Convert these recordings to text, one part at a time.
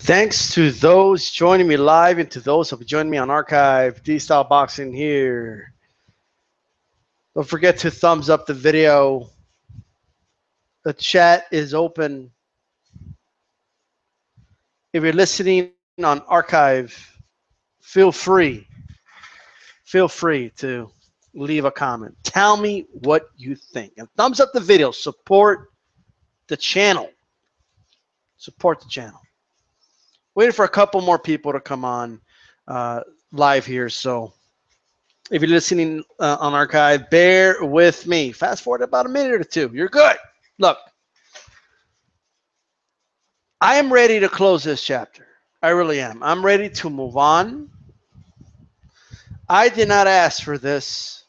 Thanks to those joining me live and to those who have joined me on archive. DStyleBoxing here. Don't forget to thumbs up the video. The chat is open. If you're listening on archive, feel free. Feel free to leave a comment. Tell me what you think. And thumbs up the video. Support the channel. Support the channel. Waiting for a couple more people to come on live here. So if you're listening on archive, bear with me. Fast forward about a minute or two. You're good. Look, I am ready to close this chapter. I really am. I'm ready to move on. I did not ask for this.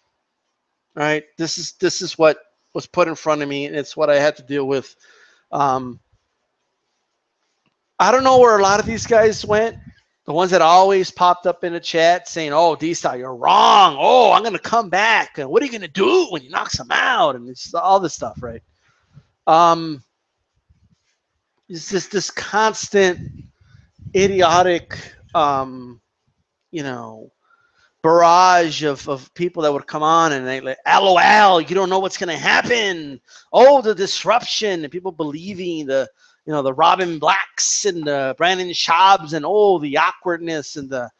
Right? This is what was put in front of me, and it's what I had to deal with. I don't know where a lot of these guys went. The ones that always popped up in the chat saying, "Oh, D-Style, you're wrong. Oh, I'm going to come back. And what are you going to do when he knocks him out?" And it's all this stuff, right? It's just this constant idiotic, barrage of people that would come on and they like, LOL, you don't know what's going to happen. Oh, the disruption, and people believing the Robin Blacks and the Brandon Shaubs, and the awkwardness and the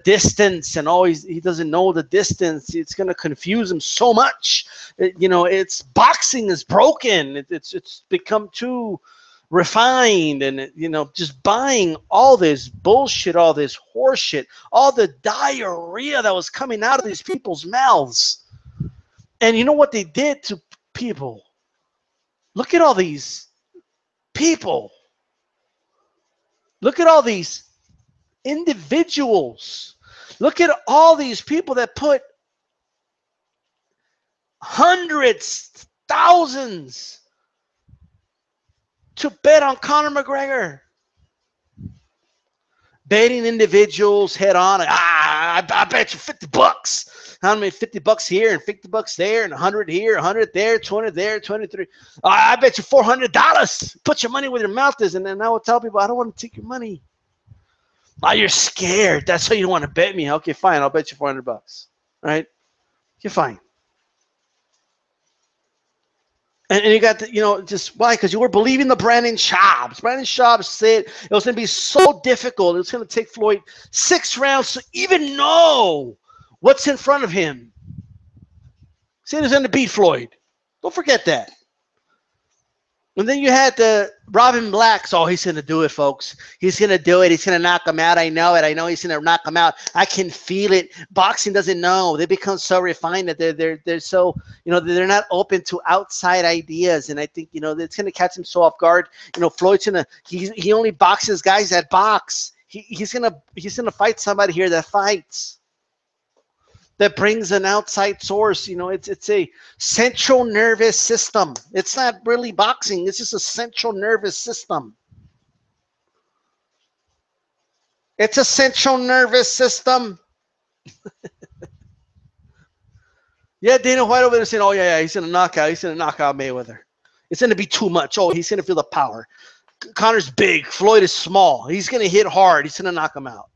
distance, and he doesn't know the distance. It's going to confuse him so much. It's boxing is broken. It's become too refined, and just buying all this bullshit, all this horseshit, all the diarrhea that was coming out of these people's mouths. And you know what they did to people? Look at all these people. Look at all these individuals. Look at all these people that put hundreds, thousands to bet on Conor McGregor. Betting individuals head on. I bet you $50. How many $50 here and $50 there and 100 here, 100 there, 20 there, 23. I bet you $400. Put your money where your mouth is, and then I will tell people I don't want to take your money. Oh, you're scared. That's why you don't want to bet me. Okay, fine. I'll bet you $400. All right? You're fine. And you got the, just why? Because you were believing the Brandon Shaub. Brandon Shaub said it was going to be so difficult. It was going to take Floyd 6 rounds to even know what's in front of him. Said he was going to beat Floyd. Don't forget that. And then you had the Robin Blacks. Oh, he's going to do it, folks. He's going to do it. He's going to knock him out. I know it. I know he's going to knock him out. I can feel it. Boxing doesn't know. They become so refined that they're so, they're not open to outside ideas. And I think, it's going to catch him so off guard. Floyd's going to, he only boxes guys that box. He's going to fight somebody here that fights. That brings an outside source. It's a central nervous system. It's not really boxing. It's just a central nervous system. It's a central nervous system. Yeah, Dana White over there saying, "Oh yeah, he's gonna knock out. He's gonna knock out Mayweather. It's gonna be too much. Oh, he's gonna feel the power. Conor's big. Floyd is small. He's gonna hit hard. He's gonna knock him out."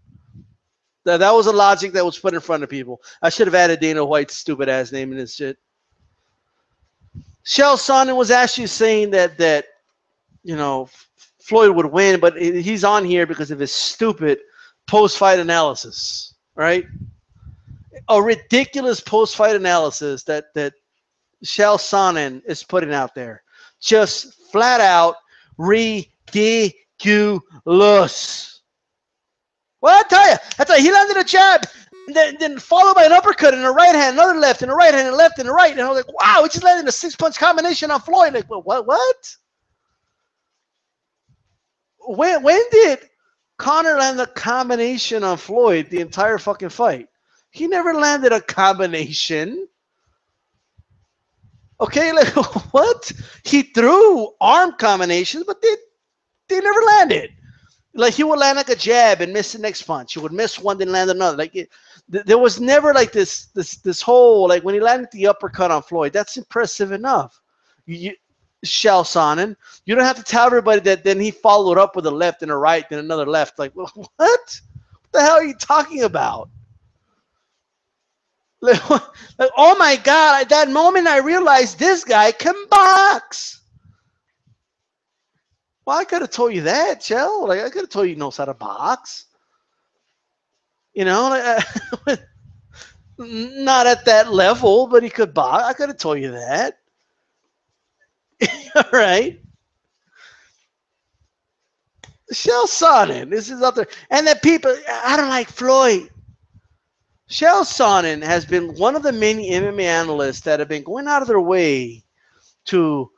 That was a logic that was put in front of people. I should have added Dana White's stupid ass name in this shit. Chael Sonnen was actually saying that Floyd would win, but he's on here because of his stupid post-fight analysis, right? A ridiculous post-fight analysis that Chael Sonnen is putting out there. Just flat out ridiculous. Well, I tell you, he landed a jab, and then followed by an uppercut and a right hand, another left, and a right hand, and a left, and a right. And I was like, wow, he just landed a 6-punch combination on Floyd. Like, well, what? When did Conor land a combination on Floyd the entire fucking fight? He never landed a combination. Okay, like, what? He threw arm combinations, but they never landed. Like, he would land like a jab and miss the next punch. He would miss one, then land another. Like, there was never like this whole, like, when he landed the uppercut on Floyd, that's impressive enough. Sonnen. You don't have to tell everybody that then he followed up with a left and a right, then another left. Like, what? What the hell are you talking about? Like, oh my God, at that moment I realized this guy can box. Well, I could have told you that, Chael. Like, I could have told you he knows how to box. You know, like, not at that level, but he could box. I could have told you that. All right. Chael Sonnen, this is up there. And then people, I don't like Floyd. Chael Sonnen has been one of the many MMA analysts that have been going out of their way to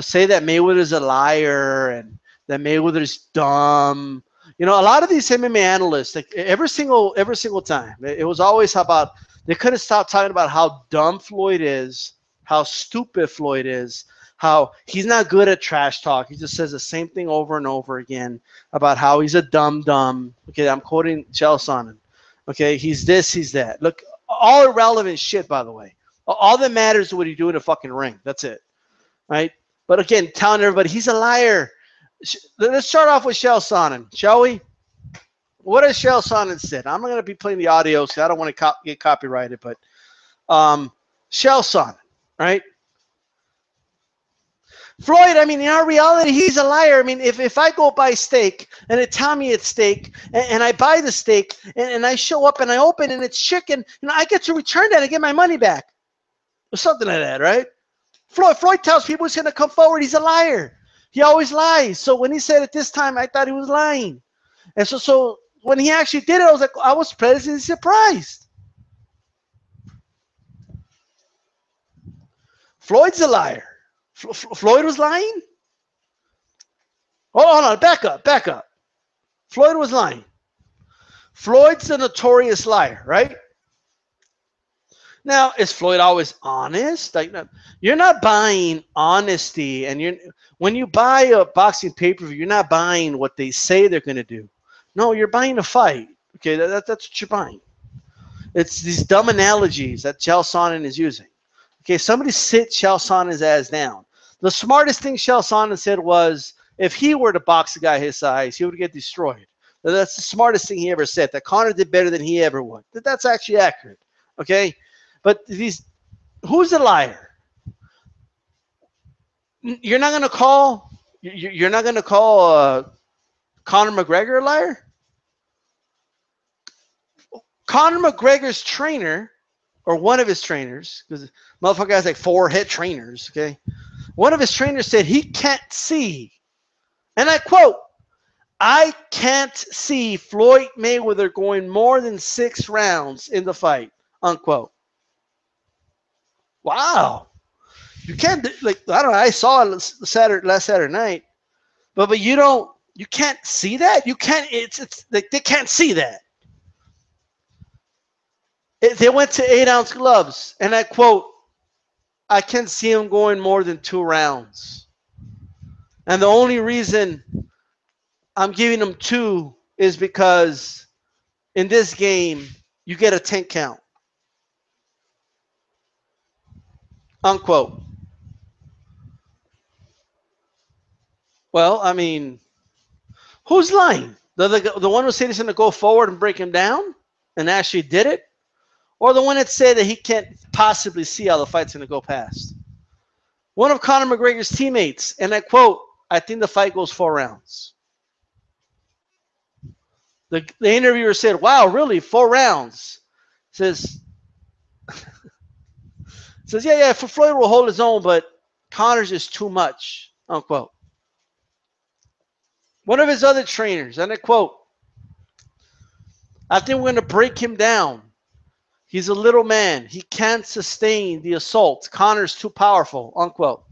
say that Mayweather's a liar and that Mayweather's dumb. You know, a lot of these MMA analysts, like every single time, it was always about they couldn't stop talking about how dumb Floyd is, how stupid Floyd is, how he's not good at trash talk. He just says the same thing over and over again about how he's a dumb. Okay, I'm quoting Chael Sonnen. Okay, he's this, he's that. Look, all irrelevant shit, by the way. All that matters is what you do in a fucking ring. That's it, right? But again, telling everybody he's a liar. Let's start off with Chael Sonnen, shall we? What has Chael Sonnen said? I'm not going to be playing the audio because I don't want to get copyrighted, but Chael Sonnen, right? Floyd, I mean, in our reality, he's a liar. I mean, if I go buy steak and they tell me it's steak and I buy the steak and I show up and I open and it's chicken, you know, I get to return that and get my money back or something like that, right? Floyd tells people he's going to come forward. He's a liar. He always lies. So when he said it this time, I thought he was lying. And so when he actually did it, I was pleasantly surprised. Floyd's a liar. Floyd was lying? Hold on, back up. Floyd was lying. Floyd's a notorious liar, right? Now, is Floyd always honest? Like, you're not buying honesty, and when you buy a boxing pay-per-view, you're not buying what they say they're going to do. No, you're buying a fight. Okay, that's what you're buying. It's these dumb analogies that Chael Sonnen is using. Okay, somebody sit Chael Sonnen's ass down. The smartest thing Chael Sonnen said was, if he were to box a guy his size, he would get destroyed. That's the smartest thing he ever said. That Conor did better than he ever would. That's actually accurate. Okay, but who's a liar? You're not gonna call Conor McGregor a liar? Conor McGregor's trainer, or one of his trainers, because motherfucker has like 4 head trainers, okay? One of his trainers said he can't see, and I quote, "I can't see Floyd Mayweather going more than 6 rounds in the fight," unquote. Wow. You can't, like, I don't know, I saw it last Saturday night, but you can't see that? You can't, it's like they can't see that. They went to 8-ounce gloves, and I quote, "I can't see him going more than 2 rounds. And the only reason I'm giving him 2 is because in this game, you get a 10 count." Unquote. Well, I mean, who's lying? The one who said he's going to go forward and break him down and actually did it? Or the one that said that he can't possibly see how the fight's going to go past? One of Conor McGregor's teammates, and I quote, "I think the fight goes 4 rounds." The interviewer said, "Wow, really? 4 rounds?" Says, yeah, for Floyd will hold his own, but Conor's is too much, unquote. One of his other trainers, and I quote, "I think we're going to break him down. He's a little man. He can't sustain the assault. Conor's too powerful," unquote.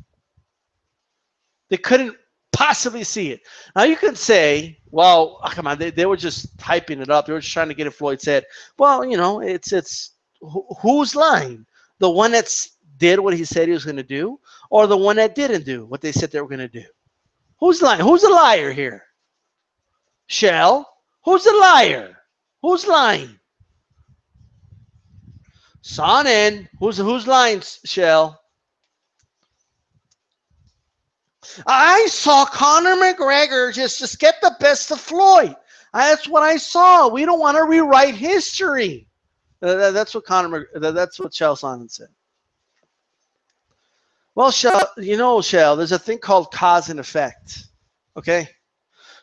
They couldn't possibly see it. Now you could say, well, come on, they were just hyping it up. They were just trying to get in Floyd's head. Well, you know, it's who's lying? The one that did what he said he was going to do, or the one that didn't do what they said they were going to do? Who's lying? Who's a liar here? Chael? Who's a liar? Who's lying? Sonnen. Who's lying, Chael? I saw Conor McGregor just get the best of Floyd. That's what I saw. We don't want to rewrite history. That's what that's what Chael Sonnen said. Well, Chael, there's a thing called cause and effect. Okay?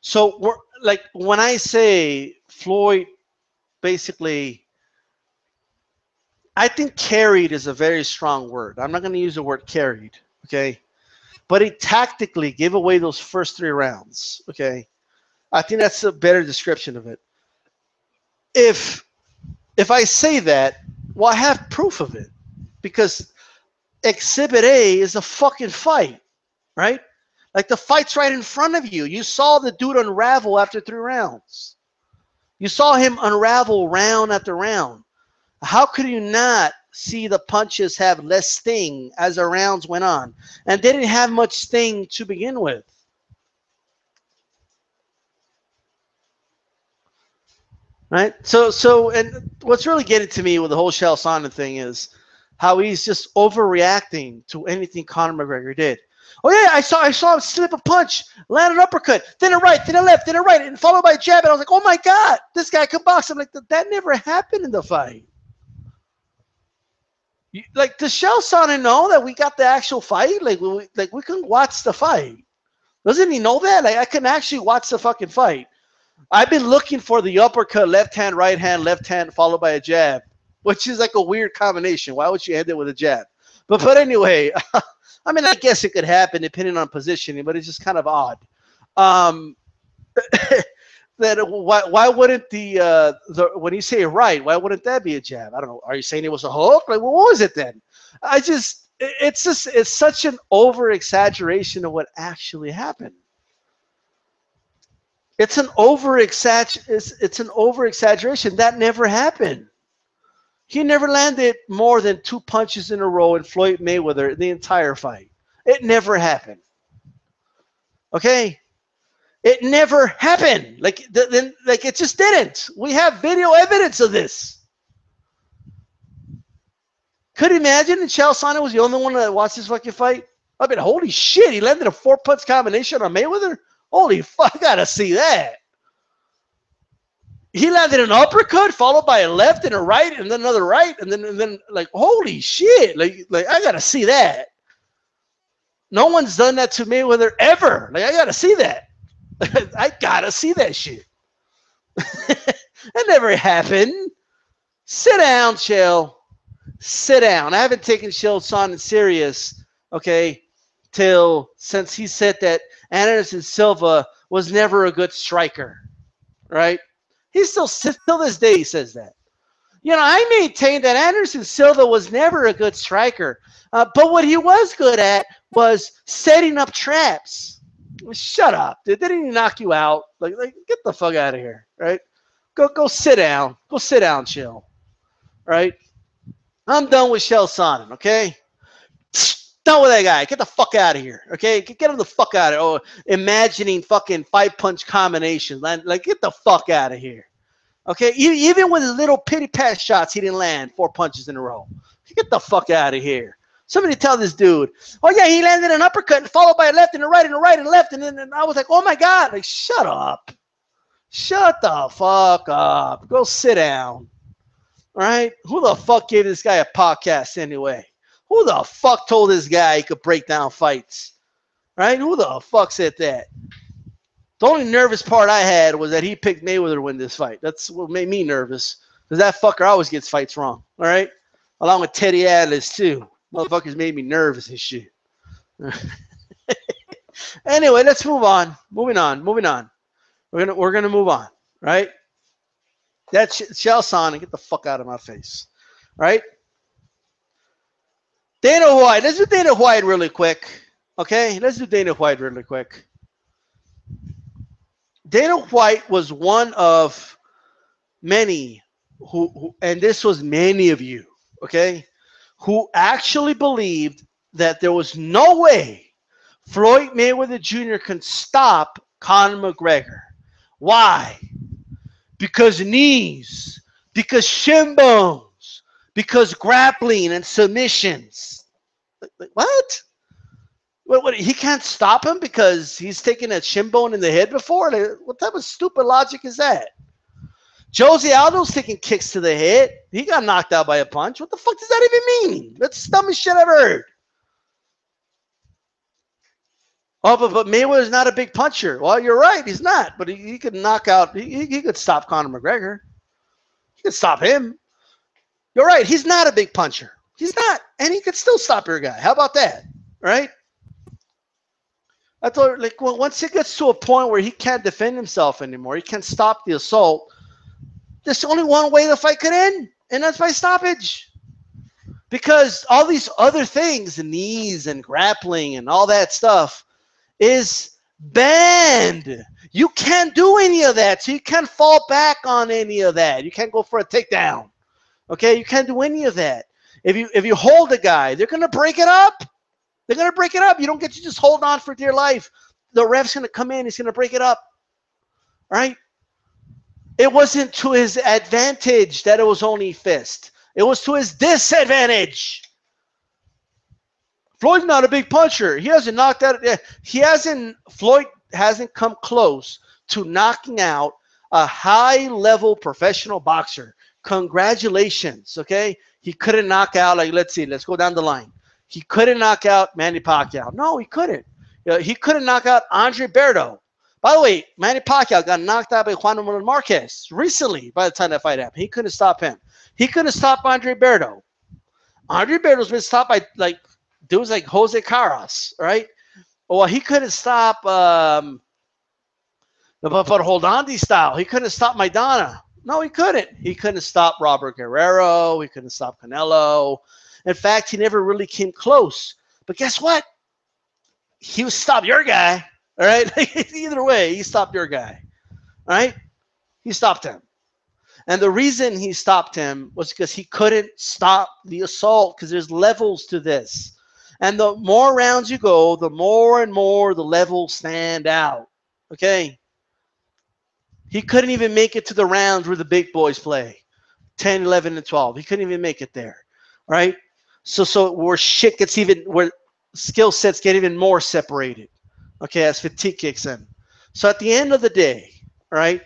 So we're like when I say Floyd basically, I think carried is a very strong word. I'm not going to use the word carried, okay? But he tactically gave away those first 3 rounds, okay? I think that's a better description of it. If I say that, well, I have proof of it because Exhibit A is a fucking fight, right? Like the fight's right in front of you. You saw the dude unravel after 3 rounds. You saw him unravel round after round. How could you not see the punches have less sting as the rounds went on? And they didn't have much sting to begin with. Right? And what's really getting to me with the whole Chael Sonnen thing is how he's just overreacting to anything Conor McGregor did. Oh yeah, I saw him slip a punch, land an uppercut, then a right, then a left, then a right, and followed by a jab. And I was like, oh my God, this guy can box. I'm like, that never happened in the fight. Like, does Chael Sonnen know that we got the actual fight? Like we can watch the fight. Doesn't he know that? Like, I can actually watch the fucking fight. I've been looking for the uppercut, left hand, followed by a jab, which is like a weird combination. Why would you end it with a jab? But anyway, I mean, I guess it could happen depending on positioning, but it's just kind of odd. That why wouldn't the when you say right, why wouldn't that be a jab? I don't know. Are you saying it was a hook? Like, what was it then? It's such an over exaggeration of what actually happened. It's an over exaggeration. That never happened. He never landed more than 2 punches in a row in Floyd Mayweather in the entire fight. It never happened. Okay? It never happened. Like it just didn't. We have video evidence of this. Could you imagine that Chael Sonnen was the only one that watched this fucking fight? I mean, holy shit, he landed a 4-punch combination on Mayweather? Holy fuck, I gotta see that. He landed an uppercut followed by a left and a right and then another right and then like, holy shit. Like I gotta see that. No one's done that to Mayweather ever. Like, I gotta see that. I gotta see that shit. That never happened. Sit down, Chael. Sit down. I haven't taken Chael Sonnen serious, okay, since he said that Anderson Silva was never a good striker, right? He still this day he says that. You know, I maintain that Anderson Silva was never a good striker, but what he was good at was setting up traps. Shut up, dude. Didn't he knock you out? Like get the fuck out of here, right? Go sit down. Go sit down, Chael. Right? I'm done with Chael Sonnen, okay? Done with that guy. Get the fuck out of here, okay? Get him the fuck out of here. Oh, imagining fucking 5-punch combinations. Like, get the fuck out of here, okay? Even with his little pity pat shots, he didn't land 4 punches in a row. Get the fuck out of here. Somebody tell this dude, oh, yeah, he landed an uppercut followed by a left and a right and a right and a left. And then I was like, oh, my God. Like, shut up. Shut the fuck up. Go sit down. All right? Who the fuck gave this guy a podcast anyway? Who the fuck told this guy he could break down fights? Right? Who the fuck said that? The only nervous part I had was that he picked Mayweather to win this fight. That's what made me nervous. Because that fucker always gets fights wrong. All right? Along with Teddy Atlas, too. Motherfuckers made me nervous and shit. Anyway, let's move on. Moving on. We're gonna move on, right? That's Chael Sonnen. Get the fuck out of my face, right? Dana White. Let's do Dana White really quick. Okay, let's do Dana White really quick. Dana White was one of many who and this was many of you, okay, who actually believed that there was no way Floyd Mayweather Jr. can stop Conor McGregor. Why? Because knees, because shin bones, because grappling and submissions. Like, what? What, he can't stop him because he's taken a shin bone in the head before? Like, what type of stupid logic is that? Jose Aldo's taking kicks to the head. He got knocked out by a punch. What the fuck does that even mean? That's the dumbest shit I've ever heard. Oh, but Mayweather's not a big puncher. Well, you're right. He's not. But he could knock out. He could stop Conor McGregor. He could stop him. You're right. He's not a big puncher. He's not. And he could still stop your guy. How about that? Right? I thought, like, well, once he gets to a point where he can't defend himself anymore, he can't stop the assault, there's only one way the fight could end, and that's by stoppage. Because all these other things, the knees and grappling and all that stuff, is banned. You can't do any of that. So you can't fall back on any of that. You can't go for a takedown. Okay? You can't do any of that. If you hold a guy, they're going to break it up. They're going to break it up. You don't get to just hold on for dear life. The ref's going to come in. He's going to break it up. Right? It wasn't to his advantage that it was only fist. It was to his disadvantage. Floyd's not a big puncher. He hasn't knocked out. Floyd hasn't come close to knocking out a high-level professional boxer. Congratulations, okay? He couldn't knock out, like, let's go down the line. He couldn't knock out Manny Pacquiao. No, he couldn't. He couldn't knock out Andre Berto. By the way, Manny Pacquiao got knocked out by Juan Manuel Marquez recently by the time that fight happened. He couldn't stop him. He couldn't stop Andre Berto. Andre Berto's been stopped by, like, dudes like Jose Carras, right? Well, he couldn't stop but hold on, DStyle. He couldn't stop Maidana. No, he couldn't. He couldn't stop Robert Guerrero. He couldn't stop Canelo. In fact, he never really came close. But guess what? He stopped your guy. All right? Either way, he stopped your guy. All right? He stopped him. And the reason he stopped him was because he couldn't stop the assault, because there's levels to this. And the more rounds you go, the more and more the levels stand out. Okay? He couldn't even make it to the rounds where the big boys play. 10, 11, and 12. He couldn't even make it there. All right? So where shit gets even, where skill sets get even more separated. Okay, as fatigue kicks in. So at the end of the day, all right,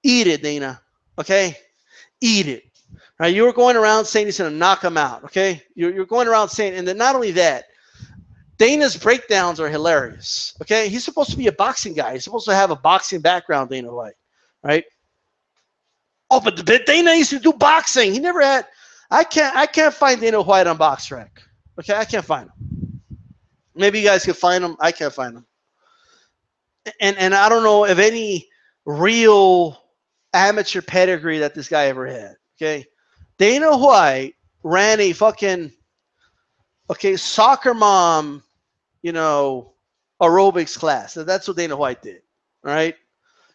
eat it, Dana. Okay? Eat it. Right? You were going around saying he's going to knock him out. Okay? You're going around saying, and then not only that, Dana's breakdowns are hilarious. Okay? He's supposed to be a boxing guy. He's supposed to have a boxing background, Dana White. Right? Oh, but Dana used to do boxing. He never had. I can't find Dana White on BoxRec. Okay? I can't find him. Maybe you guys can find him. I can't find him. And I don't know of any real amateur pedigree that this guy ever had. Okay? Dana White ran a fucking, soccer mom, aerobics class. That's what Dana White did. All right?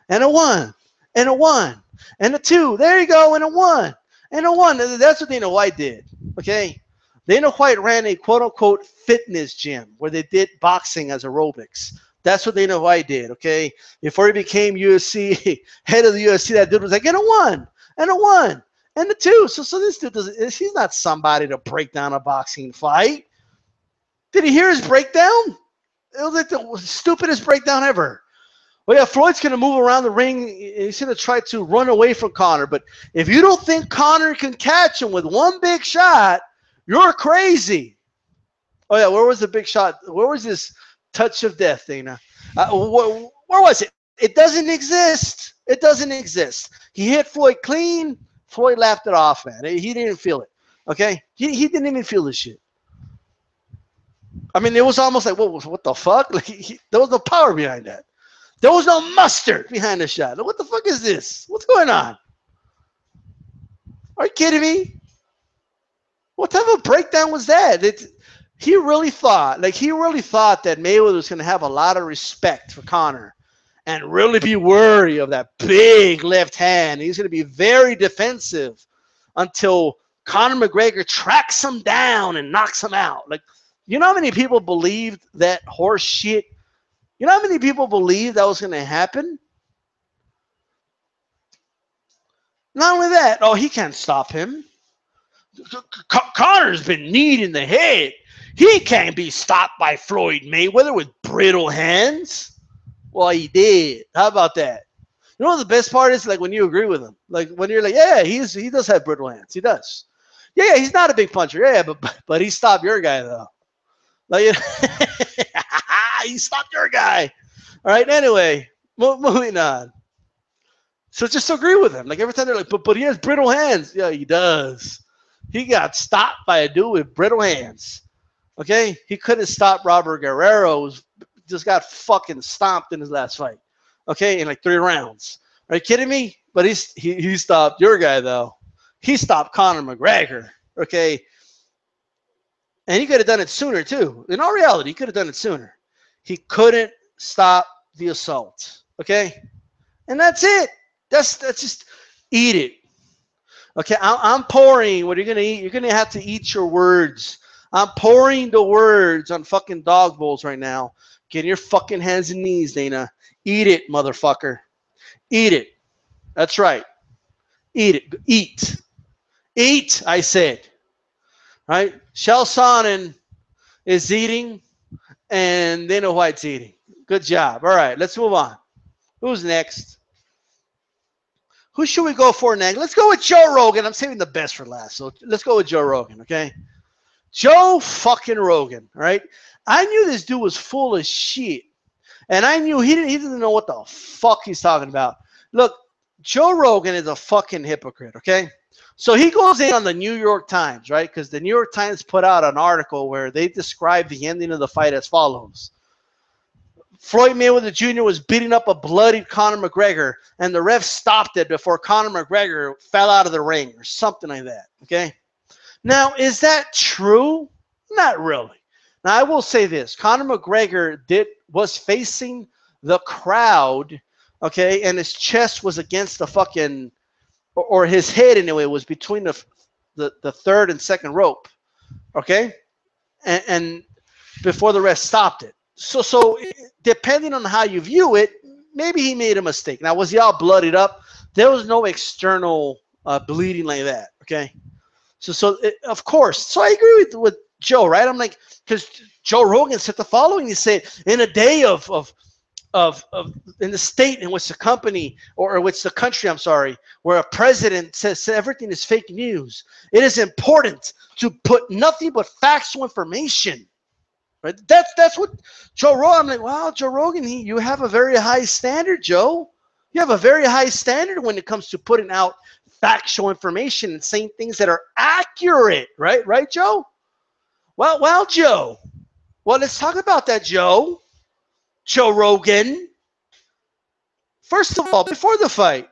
And a 1, and a 1, and a 2. There you go, and a 1, and a 1. That's what Dana White did. Okay? Dana White ran a quote-unquote fitness gym where they did boxing as aerobics. That's what Dana White did, okay? Before he became UFC, head of the UFC, that dude was like, and a 1, and a 1, and a 2. So this dude, he's not somebody to break down a boxing fight. Did he hear his breakdown? It was like the stupidest breakdown ever. Well, yeah, Floyd's going to move around the ring. He's going to try to run away from Conor. But if you don't think Conor can catch him with one big shot, you're crazy. Oh, yeah, where was the big shot? Where was this touch of death, Dana? Where was it? It doesn't exist. It doesn't exist. He hit Floyd clean. Floyd laughed it off, man. He didn't feel it, okay? He didn't even feel this shit. I mean, it was almost like, what the fuck? Like, there was no power behind that. There was no mustard behind the shot. What the fuck is this? What's going on? Are you kidding me? What type of breakdown was that? He really thought that Mayweather was going to have a lot of respect for Conor and really be wary of that big left hand. He's going to be very defensive until Conor McGregor tracks him down and knocks him out. Like, you know how many people believed that horse shit? You know how many people believed that was going to happen? Not only that, he can't stop him. Conor's been kneed in the head. He can't be stopped by Floyd Mayweather with brittle hands. Well, he did. How about that? You know what the best part is? Like when you agree with him. Like when you're like, yeah, he does have brittle hands. He does. Yeah, he's not a big puncher. Yeah, but he stopped your guy though. Like he stopped your guy. All right. Anyway, moving on. So just agree with him. Like every time they're like, but he has brittle hands. Yeah, he does. He got stopped by a dude with brittle hands. Okay, he couldn't stop Robert Guerrero. Just got fucking stomped in his last fight. Okay, in like 3 rounds. Are you kidding me? But he stopped your guy though. He stopped Conor McGregor. Okay, and he could have done it sooner too. In all reality, he could have done it sooner. He couldn't stop the assault. Okay, and that's it. That's just eat it. Okay, I'm pouring. What are you gonna eat? You're gonna have to eat your words. I'm pouring the words on fucking dog bowls right now. Get in your fucking hands and knees, Dana. Eat it, motherfucker. Eat it. That's right. Eat it. Eat. Eat, I said. Right? Chael Sonnen is eating, and Dana White's eating. Good job. All right, let's move on. Who's next? Who should we go for next? Let's go with Joe Rogan. I'm saving the best for last, so let's go with Joe Rogan, okay? Joe fucking Rogan, all right? I knew this dude was full of shit, and I knew he didn't know what the fuck he's talking about. Look, Joe Rogan is a fucking hypocrite, okay? So he goes in on the New York Times, right? Because the New York Times put out an article where they described the ending of the fight as follows. Floyd Mayweather Jr. was beating up a bloodied Conor McGregor, and the ref stopped it before Conor McGregor fell out of the ring or something like that, okay? Now, is that true? Not really. Now, I will say this. Conor McGregor was facing the crowd, okay, and his chest was against the fucking, or his head anyway, was between the third and second rope, okay? And before the ref stopped it. So depending on how you view it, maybe he made a mistake. Now, was he all bloodied up? There was no external bleeding like that, okay? Of course. So I agree with Joe, right? I'm like, because Joe Rogan said the following. He said, in a day of in the state in which the company or which the country, I'm sorry, where a president says everything is fake news, it is important to put nothing but factual information. Right? That's what Joe Rogan. I'm like, wow, Joe Rogan, you have a very high standard, Joe. You have a very high standard when it comes to putting out factual information and saying things that are accurate, right? Right, Joe? Well, Joe. Well, let's talk about that, Joe. Joe Rogan. First of all, before the fight,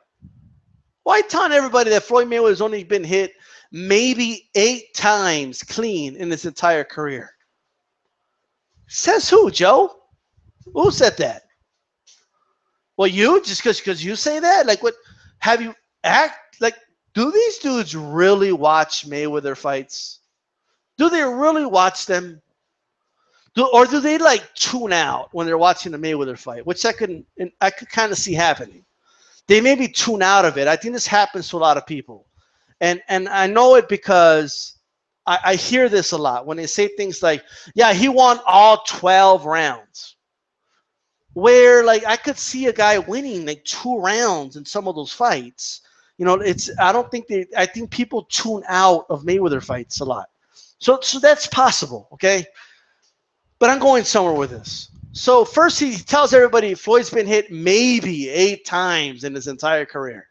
why taunt everybody that Floyd Mayweather's only been hit maybe 8 times clean in his entire career? Says who, Joe? Who said that? Well, you just because you say that? Like, what? Have you do these dudes really watch Mayweather fights? Do they really watch them? Or do they like tune out when they're watching the Mayweather fight? Which I could kind of see happening. They maybe tune out of it. I think this happens to a lot of people, and I know it because I hear this a lot when they say things like, "Yeah, he won all 12 rounds." Where like I could see a guy winning like 2 rounds in some of those fights. You know, I think people tune out of Mayweather fights a lot. So that's possible, okay? But I'm going somewhere with this. So first he tells everybody Floyd's been hit maybe 8 times in his entire career.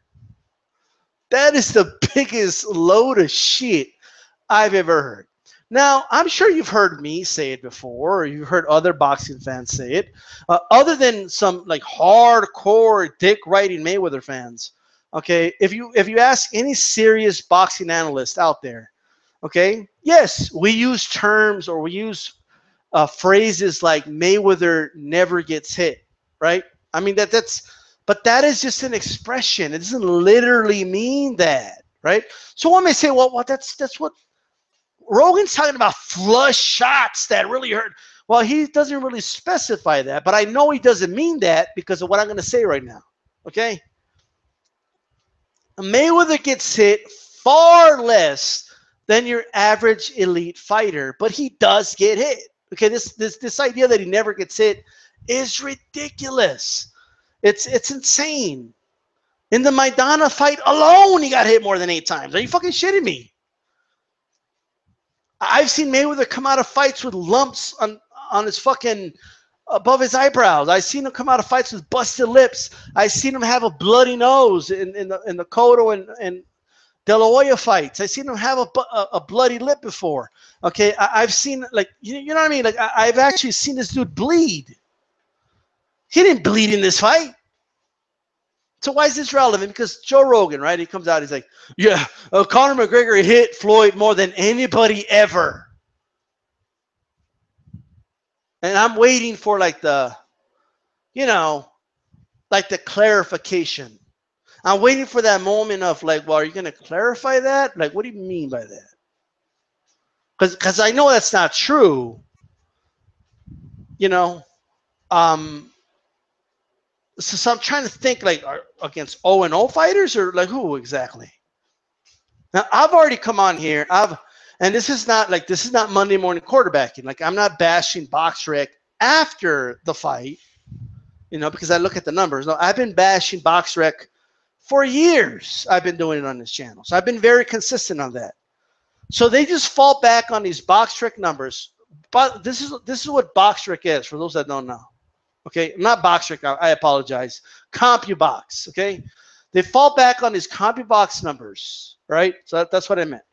That is the biggest load of shit I've ever heard. Now, I'm sure you've heard me say it before, or you've heard other boxing fans say it, other than some like hardcore dick riding Mayweather fans. Okay, if you ask any serious boxing analyst out there, okay, yes, we use terms or we use phrases like Mayweather never gets hit, right? I mean but that is just an expression. It doesn't literally mean that, right? So one may say, well, that's what Rogan's talking about, flush shots that really hurt. Well, he doesn't really specify that, but I know he doesn't mean that because of what I'm going to say right now. Okay? Mayweather gets hit far less than your average elite fighter, but he does get hit. Okay, this idea that he never gets hit is ridiculous. It's insane. In the Maidana fight alone, he got hit more than 8 times. Are you fucking shitting me? I've seen Mayweather come out of fights with lumps on his fucking above his eyebrows. I've seen him come out of fights with busted lips. I've seen him have a bloody nose in the Cotto and De La Hoya fights. I've seen him have a bloody lip before. Okay, I've seen, like, you know what I mean? Like, I've actually seen this dude bleed. He didn't bleed in this fight. So why is this relevant? Because Joe Rogan, right? He comes out, he's like, yeah, Conor McGregor hit Floyd more than anybody ever. And I'm waiting for, like, the, you know, like the clarification. I'm waiting for that moment of, like, well, are you going to clarify that? Like, what do you mean by that? Because I know that's not true. You know, so I'm trying to think, like, against 0-0 fighters, or like who exactly? Now, I've already come on here. And this is not Monday morning quarterbacking. Like, I'm not bashing BoxRec after the fight, you know, because I look at the numbers. No, I've been bashing BoxRec for years. I've been doing it on this channel. So I've been very consistent on that. So they just fall back on these BoxRec numbers. But this is what BoxRec is, for those that don't know. Okay, not BoxRec, I apologize. CompuBox, okay? They fall back on these CompuBox numbers, right? So that's what I meant.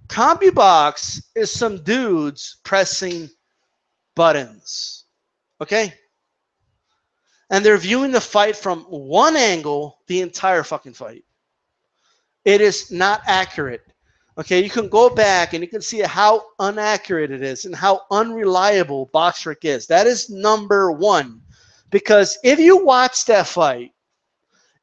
CompuBox is some dudes pressing buttons, okay? And they're viewing the fight from one angle the entire fucking fight. It is not accurate. Okay, you can go back and you can see how inaccurate it is and how unreliable BoxRec is. That is number one. Because if you watch that fight,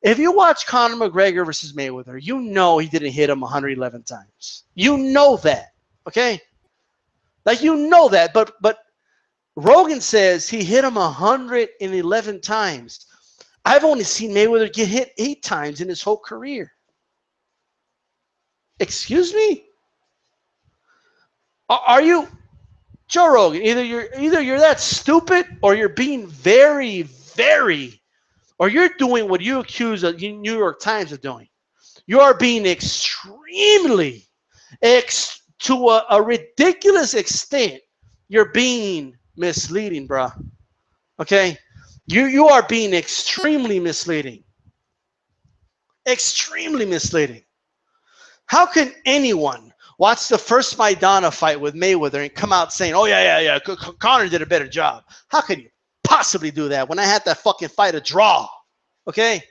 if you watch Conor McGregor versus Mayweather, you know he didn't hit him 111 times. You know that, okay? Like, you know that, but Rogan says he hit him 111 times. I've only seen Mayweather get hit 8 times in his whole career. Excuse me? Are you Joe Rogan? Either you're that stupid, or you're being very, very, or you're doing what you accuse of New York Times of doing. You are being extremely, to a ridiculous extent, you're being misleading, bro. Okay? You are being extremely misleading. Extremely misleading. How can anyone watch the first Maidana fight with Mayweather and come out saying, oh, yeah, Conor did a better job? How could you possibly do that when I had that fucking fight a draw? Okay?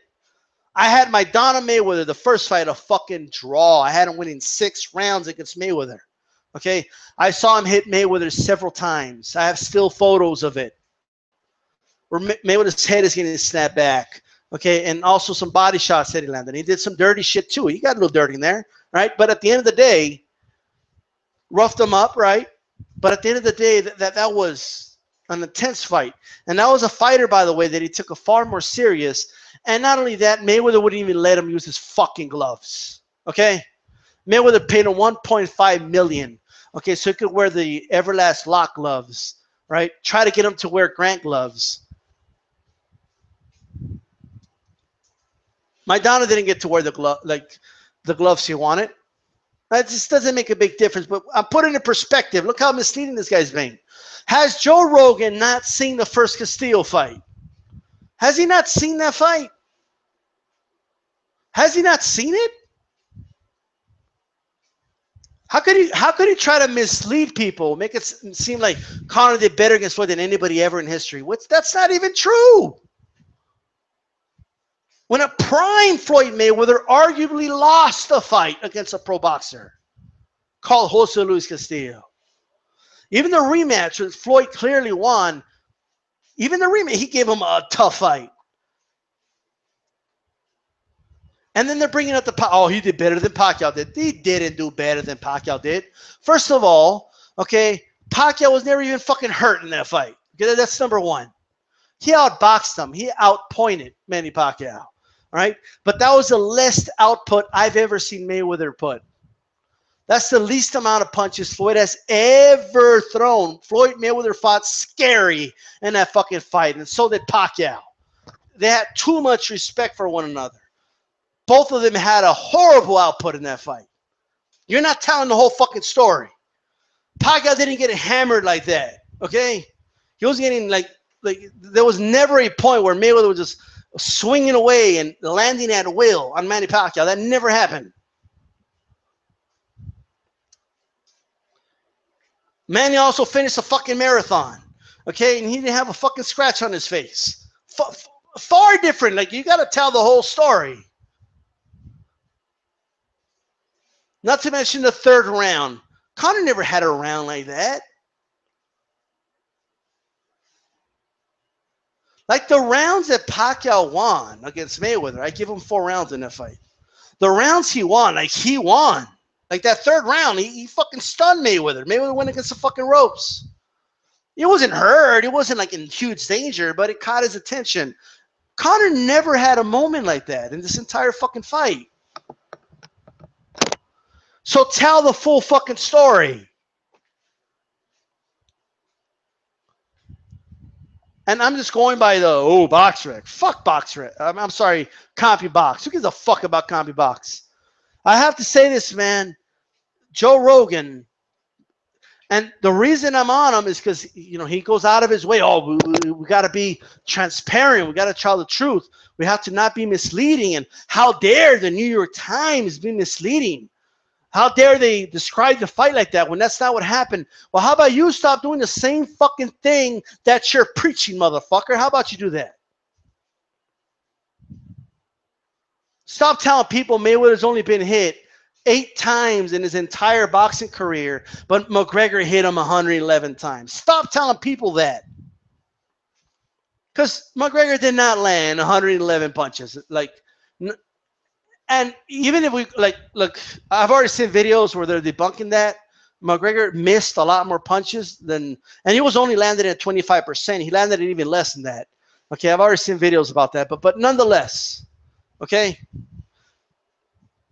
I had Maidana Mayweather, the first fight, a fucking draw. I had him winning 6 rounds against Mayweather. Okay? I saw him hit Mayweather several times. I have still photos of it, where Mayweather's head is getting snapped back. Okay? And also some body shots that he landed. He did some dirty shit too. He got a little dirty in there. Right? But at the end of the day, roughed him up, right? But at the end of the day, that was an intense fight. And that was a fighter, by the way, that he took a far more serious. And not only that, Mayweather wouldn't even let him use his fucking gloves. Okay? Mayweather paid him $1.5 million. Okay, so he could wear the Everlast lock gloves, right? Try to get him to wear Grant gloves. Maidana didn't get to wear the gloves he wanted. That just doesn't make a big difference, but I'm putting it in perspective. Look how misleading this guy's being. Has Joe Rogan not seen the first Castillo fight? Has he not seen that fight? Has he not seen it? How could he try to mislead people, make it seem like Conor did better against Floyd than anybody ever in history? That's not even true. When a prime Floyd Mayweather arguably lost a fight against a pro boxer called Jose Luis Castillo. Even the rematch, when Floyd clearly won, even the rematch, he gave him a tough fight. And then they're bringing up he did better than Pacquiao did. He didn't do better than Pacquiao did. First of all, okay, Pacquiao was never even fucking hurt in that fight. Okay, that's number one. He outboxed him. He outpointed Manny Pacquiao. All right, but that was the least output I've ever seen Mayweather put. That's the least amount of punches Floyd has ever thrown. Floyd Mayweather fought scary in that fucking fight, and so did Pacquiao. They had too much respect for one another. Both of them had a horrible output in that fight. You're not telling the whole fucking story. Pacquiao didn't get hammered like that, okay? He was getting like there was never a point where Mayweather was just swinging away and landing at will on Manny Pacquiao. That never happened. Manny also finished a fucking marathon, okay? And he didn't have a fucking scratch on his face. Far different. Like, you got to tell the whole story. Not to mention the third round. Conor never had a round like that. Like the rounds that Pacquiao won against Mayweather, I give him 4 rounds in that fight. The rounds he won, like he won. Like that third round, he fucking stunned Mayweather. Mayweather went against the fucking ropes. He wasn't hurt. He wasn't like in huge danger, but it caught his attention. Conor never had a moment like that in this entire fucking fight. So tell the full fucking story. And I'm just going by the, BoxRec. Fuck BoxRec. I'm sorry, CompuBox. Who gives a fuck about CompuBox? I have to say this, man. Joe Rogan, and the reason I'm on him is because, he goes out of his way. We got to be transparent. We got to tell the truth. We have to not be misleading. And how dare the New York Times be misleading? How dare they describe the fight like that when that's not what happened? Well, how about you stop doing the same fucking thing that you're preaching, motherfucker? How about you do that? Stop telling people Mayweather's only been hit 8 times in his entire boxing career, but McGregor hit him 111 times. Stop telling people that. Because McGregor did not land 111 punches. And even if we, look, I've already seen videos where they're debunking that. McGregor missed a lot more punches than, and he was only landed at 25%. He landed at even less than that. Okay, I've already seen videos about that. But nonetheless, okay?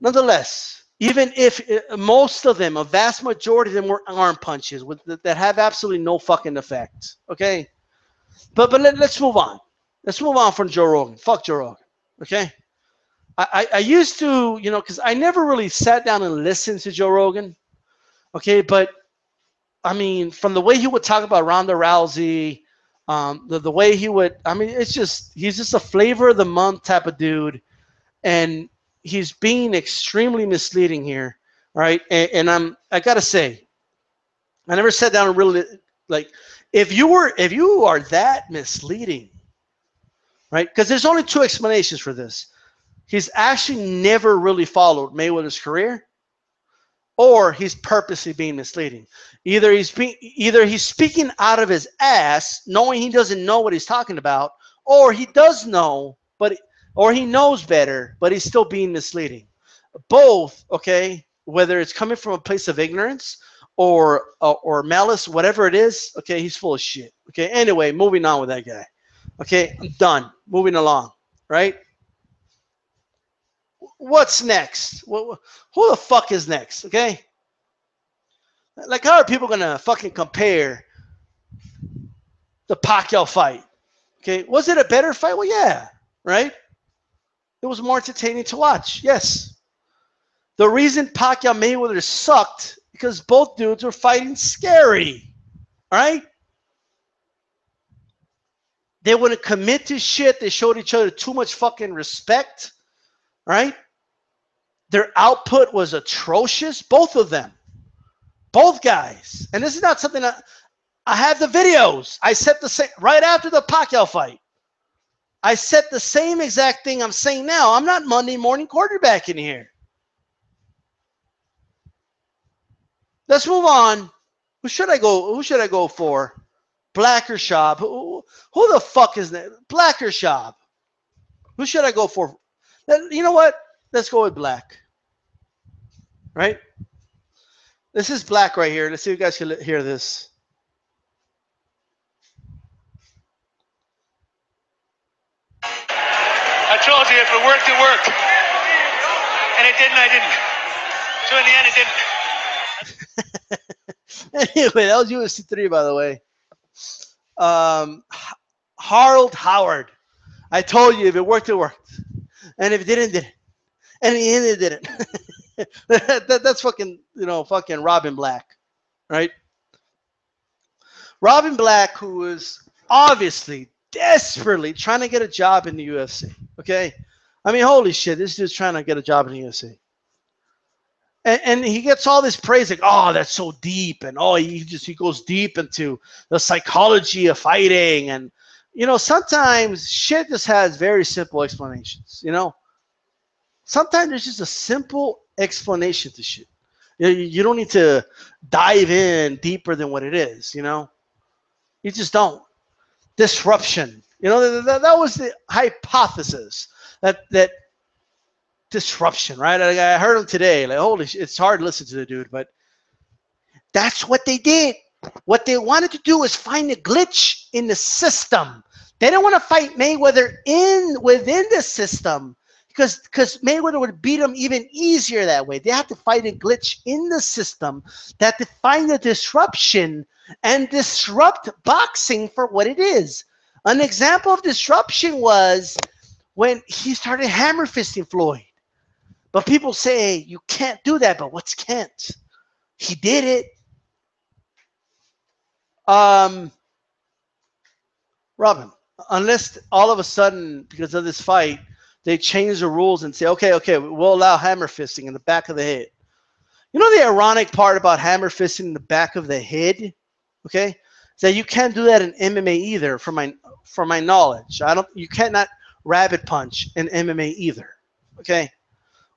Nonetheless, even if most of them, a vast majority of them were arm punches that have absolutely no fucking effect, okay? But let's move on. Let's move on from Joe Rogan. Fuck Joe Rogan, okay? I used to, because I never really sat down and listened to Joe Rogan, okay? But, I mean, from the way he would talk about Ronda Rousey, the way he would, I mean, he's just a flavor of the month type of dude. And he's being extremely misleading here, right? And I got to say, I never sat down and really, if you are that misleading, right? Because there's only 2 explanations for this. He's actually never really followed Mayweather's career, or he's purposely being misleading. Either he's speaking out of his ass, knowing he doesn't know what he's talking about, or he does know, or he knows better, but he's still being misleading. Both, okay, whether it's coming from a place of ignorance or malice, whatever it is, okay, he's full of shit. Okay, anyway, moving on with that guy. Okay, I'm done. Moving along, right? What's next? Who the fuck is next? Okay, like, how are people gonna fucking compare the Pacquiao fight? Okay, was it a better fight? Well, yeah, right. It was more entertaining to watch. Yes. The reason Pacquiao Mayweather sucked because both dudes were fighting scary. All right. They wouldn't commit to shit. They showed each other too much fucking respect. Right. Their output was atrocious. Both of them. Both guys. And this is not something that I have the videos. I said the same right after the Pacquiao fight. I said the same exact thing I'm saying now. I'm not Monday morning quarterbacking here. Let's move on. Who should I go for? Black or Shaub? Who the fuck is that? Black or Shaub? Who should I go for? You know what? Let's go with Black. Right? This is Black right here. Let's see if you guys can hear this. I told you if it worked, it worked. And it didn't, I didn't. So in the end, it didn't. Anyway, that was UFC 3, by the way. Harold Howard. I told you if it worked, it worked. And if it didn't, it didn't. And it didn't. That's fucking, fucking Robin Black, right? Robin Black, who is obviously desperately trying to get a job in the UFC. Okay, I mean, holy shit, this dude's trying to get a job in the UFC, and he gets all this praise like, oh, that's so deep, and oh, he goes deep into the psychology of fighting, and sometimes shit just has very simple explanations. Sometimes there's just a simple explanation to shit. You don't need to dive in deeper than what it is. You just don't. Disruption. That was the hypothesis. That disruption, right? I heard him today. Like, holy shit, it's hard to listen to the dude, but that's what they did. What they wanted to do is find a glitch in the system. They didn't want to fight Mayweather within the system because Mayweather would beat him even easier that way. They had to fight a glitch in the system that to find the disruption and disrupt boxing for what it is. An example of disruption was when he started hammer fisting Floyd. But people say, you can't do that, but what's can't? He did it. Robin, unless all of a sudden, because of this fight, they change the rules and say, okay, we'll allow hammer fisting in the back of the head. The ironic part about hammer fisting in the back of the head? Okay, is that you can't do that in MMA either. From my knowledge, you cannot rabbit punch in MMA either. Okay,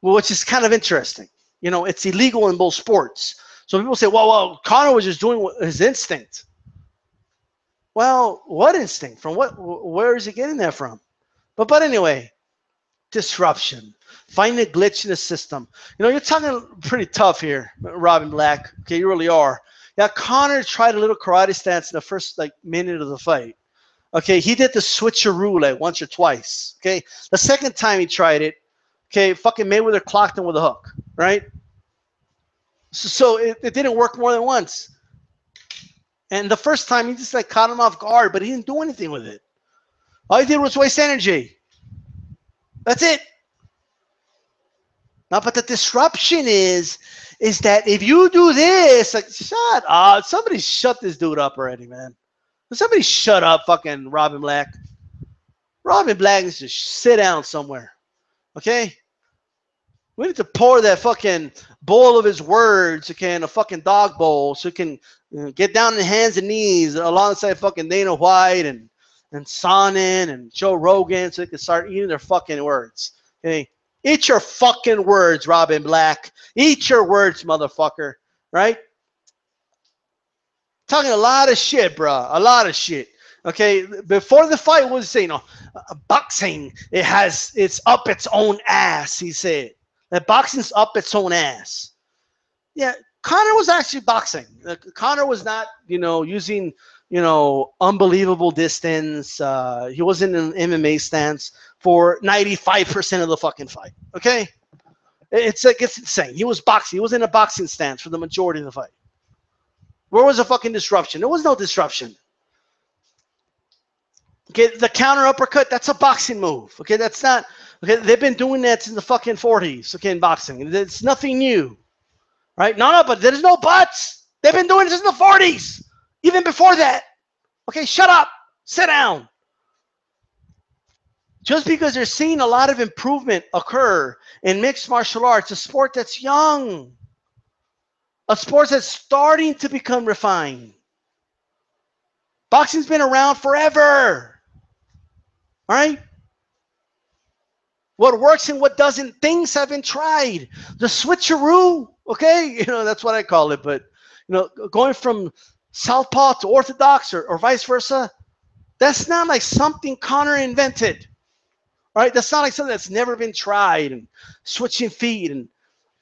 well, which is kind of interesting. It's illegal in both sports. So people say, well, Conor was just doing his instinct. Well, what instinct? From what? Where is he getting that from? But anyway, disruption. Find a glitch in the system. You're talking pretty tough here, Robin Black. Okay, you really are. Yeah, Conor tried a little karate stance in the first minute of the fight. Okay, he did the switcheroo like once or twice. Okay, the second time he tried it, okay, fucking Mayweather clocked him with a hook, right? So it didn't work more than once. And the first time he just caught him off guard, but he didn't do anything with it. All he did was waste energy. That's it. Now, but the disruption is that if you do this, shut up. Somebody shut this dude up already, man. Somebody shut up, fucking Robin Black. Robin Black needs to sit down somewhere. Okay? We need to pour that fucking bowl of his words, okay, in a fucking dog bowl so he can get down on his hands and knees alongside fucking Dana White and Sonnen and Joe Rogan so they can start eating their fucking words. Okay? Eat your fucking words, Robin Black. Eat your words, motherfucker. Right? Talking a lot of shit, bro. A lot of shit. Okay? Before the fight, was saying, boxing, it's up its own ass, he said. That boxing's up its own ass. Yeah, Conor was actually boxing. Conor was not, using, unbelievable distance. He wasn't in an MMA stance for 95% of the fucking fight. Okay? It's insane. He was boxing. He was in a boxing stance for the majority of the fight. Where was the fucking disruption? There was no disruption. Okay, the counter uppercut, that's a boxing move. Okay, that's not, okay, they've been doing that since the fucking 40s, okay, in boxing. It's nothing new. Right? No, but there's no buts. They've been doing it since the 40s. Even before that. Okay, shut up. Sit down. Just because they're seeing a lot of improvement occur in mixed martial arts, a sport that's young, a sport that's starting to become refined. Boxing's been around forever. All right? What works and what doesn't, things have been tried. The switcheroo, okay? That's what I call it. But, going from southpaw to orthodox or vice versa, that's not like something Conor invented. All right? That's not like something that's never been tried, and switching feet. And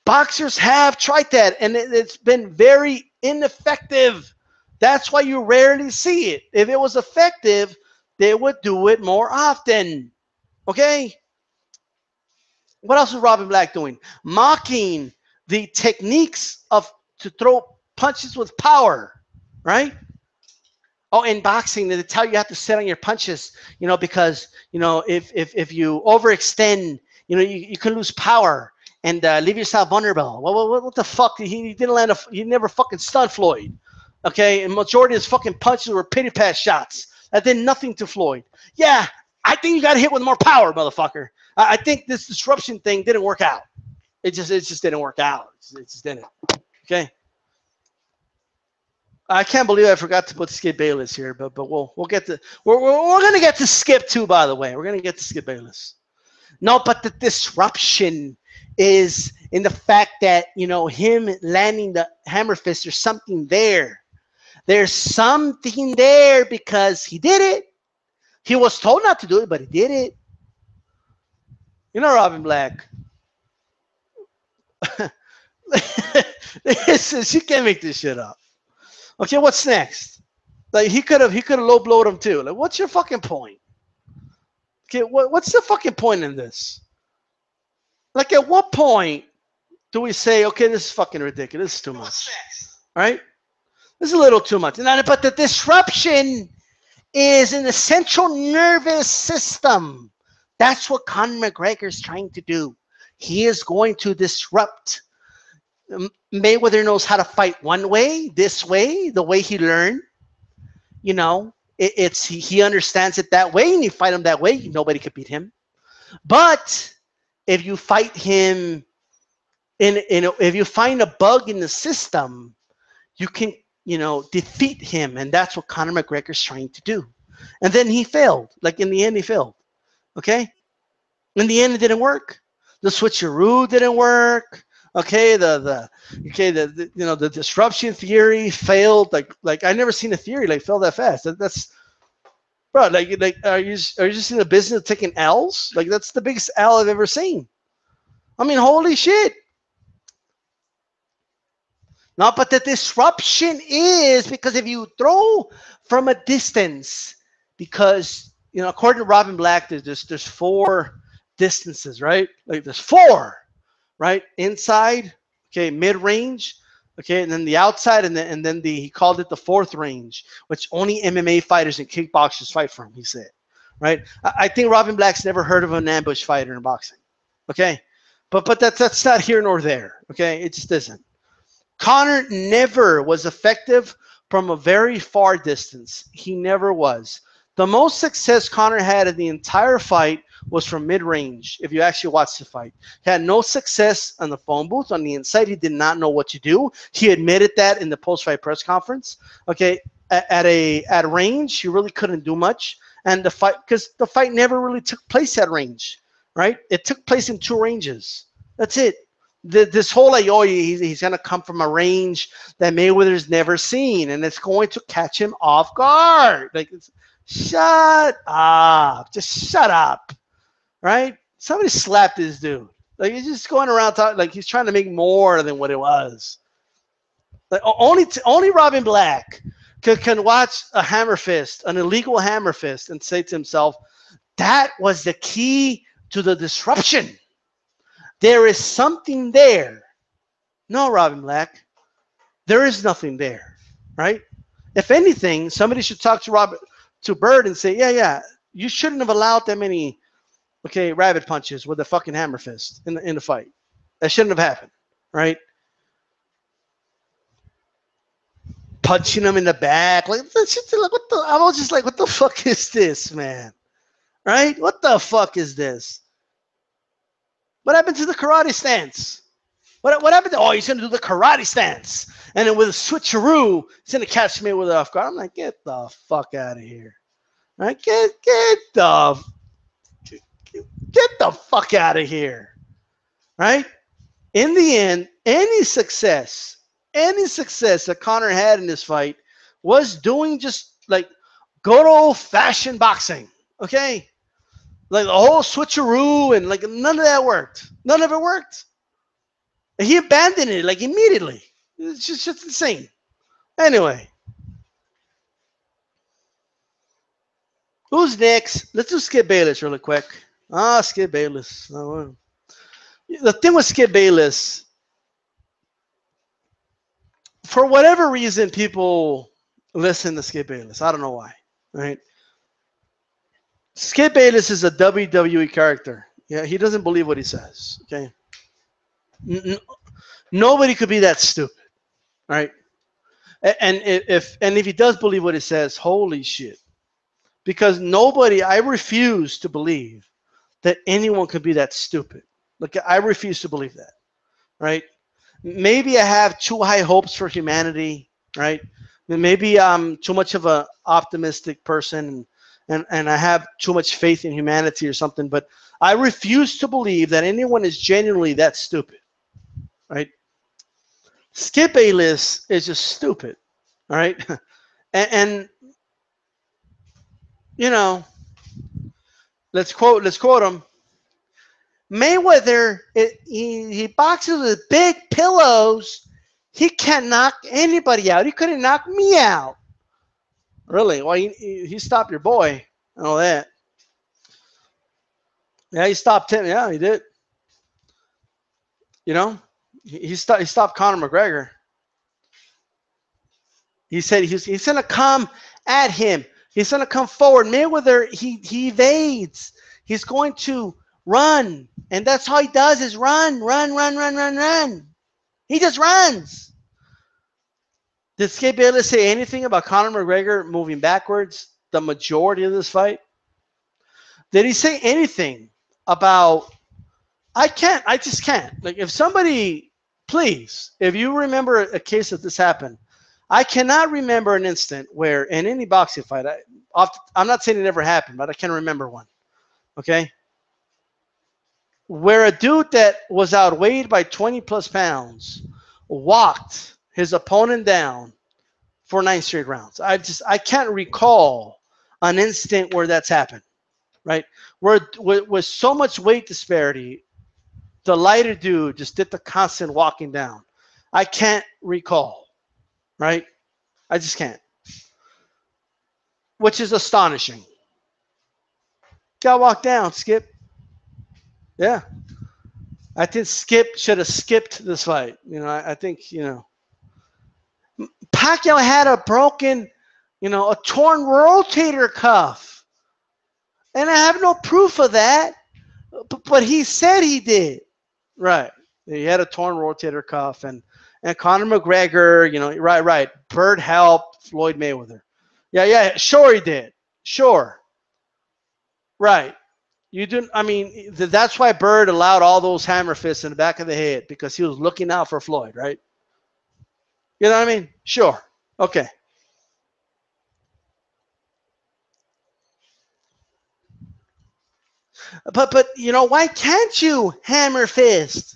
boxers have tried that, and it's been very ineffective. That's why you rarely see it. If it was effective, they would do it more often. Okay? What else is Robin Black doing? Mocking the techniques of to throw punches with power, right? Oh, in boxing, they tell you have to sit on your punches, because if you overextend, you can lose power and leave yourself vulnerable. What the fuck? He didn't land he never fucking stunned Floyd. Okay, and majority of his fucking punches were pity pat shots that did nothing to Floyd. Yeah, I think you got to hit with more power, motherfucker. I think this disruption thing didn't work out. It just didn't work out. It just didn't. Okay. I can't believe I forgot to put Skip Bayless here, but we'll get to we're gonna get to Skip too. By the way, we're gonna get to Skip Bayless. No, but the disruption is in the fact that him landing the hammer fist. There's something there. There's something there because he did it. He was told not to do it, but he did it. Robin Black. You can't make this shit up. Okay, what's next? Like he could have low blowed him too. Like, what's your fucking point? Okay, what's the fucking point in this? Like, at what point do we say, okay, this is fucking ridiculous, this is too much, right? This is a little too much. But the disruption is in the central nervous system. That's what Conor McGregor is trying to do. He is going to disrupt. Mayweather knows how to fight one way, this way, the way he learned. He understands it that way, and you fight him that way, nobody could beat him. But if you fight him if you find a bug in the system, you can defeat him, and that's what Conor McGregor is trying to do. And then he failed. Like, in the end, he failed. Okay, in the end, it didn't work. The switcheroo didn't work. Okay, the disruption theory failed. Like I never seen a theory like fail that fast. That's bro. Like are you just in the business of taking L's? Like, that's the biggest L I've ever seen. I mean, holy shit. No, but the disruption is because if you throw from a distance, because according to Robin Black, there's 4 distances, right? Like, there's 4. Right, inside, okay, mid-range, okay, and then the outside, and then he called it the 4th range, which only MMA fighters and kickboxers fight from. He said, right? I think Robin Black's never heard of an ambush fighter in boxing, okay, but that's not here nor there, okay? It just isn't. Conor never was effective from a very far distance. He never was. The most success Conor had in the entire fight was from mid-range. If you actually watch the fight, he had no success on the phone booth. On the inside, he did not know what to do. He admitted that in the post-fight press conference. Okay, at range, he really couldn't do much, and the fight never really took place at range. Right? It took place in 2 ranges. That's it. This whole he's gonna come from a range that Mayweather's never seen, and it's going to catch him off guard. Like, shut up, just shut up. Right? Somebody slapped this dude. Like, he's just going around talking like he's trying to make more than what it was. Like, only Robin Black can watch a hammer fist, an illegal hammer fist, and say to himself, that was the key to the disruption. There is something there. No, Robin Black, there is nothing there. Right? If anything, somebody should talk to Bird and say, yeah, you shouldn't have allowed that many rabbit punches with a fucking hammer fist in the fight. That shouldn't have happened, right? Punching him in the back, like, I was just like, what the fuck is this, man? Right? What the fuck is this? What happened to the karate stance? What happened to? Oh, he's gonna do the karate stance, and then with a switcheroo, he's gonna catch me with off guard. I'm like, get the fuck out of here! Right? Get the fuck out of here, right? In the end, any success that Conor had in this fight was doing just like good old-fashioned boxing, okay? Like the whole switcheroo and like none of that worked. None of it worked. And he abandoned it like immediately. It's just insane. Anyway. Who's next? Let's do Skip Bayless really quick. Skip Bayless. The thing with Skip Bayless, For whatever reason, people listen to Skip Bayless. I don't know why. Right? Skip Bayless is a WWE character. Yeah, he doesn't believe what he says. Okay. N- Nobody could be that stupid. Right? And if he does believe what he says, holy shit. Because I refuse to believe that anyone could be that stupid. Like, I refuse to believe that. Right? Maybe I have too high hopes for humanity, right? Maybe I'm too much of an optimistic person, and I have too much faith in humanity or something, but I refuse to believe that anyone is genuinely that stupid, right? Skip Bayless is just stupid, all right? And you know, let's quote him. Mayweather, he boxes with big pillows. He can't knock anybody out. He couldn't knock me out. Really? Well, he stopped your boy and all that. Yeah, he stopped him. Yeah, he did. You know, he stopped Conor McGregor. He said he's going to come at him. He's going to come forward. Mayweather, he evades. He's going to run. And that's all he does is run, run, run, run, run, run. He just runs. Did Skip Bayless say anything about Conor McGregor moving backwards the majority of this fight? Did he say anything about I just can't. Like, if somebody, please, if you remember a case that this happened, I cannot remember an instant where in any boxing fight, I'm not saying it never happened, but I can remember one, okay? Where a dude that was outweighed by 20 plus pounds walked his opponent down for 9 straight rounds. I can't recall an instant where that's happened, right? Where with so much weight disparity, the lighter dude just did the constant walking down. I can't recall, right? I just can't. Which is astonishing. Got walked down, Skip. Yeah. I think Skip should have skipped this fight. I think, Pacquiao had a broken, a torn rotator cuff. And I have no proof of that. But he said he did. Right. He had a torn rotator cuff, and Conor McGregor, right. Bird helped Floyd Mayweather. Yeah, sure he did. Sure. Right. You didn't. I mean, that's why Bird allowed all those hammer fists in the back of the head, because he was looking out for Floyd, right? You know what I mean? Sure. Okay. But why can't you hammer fist?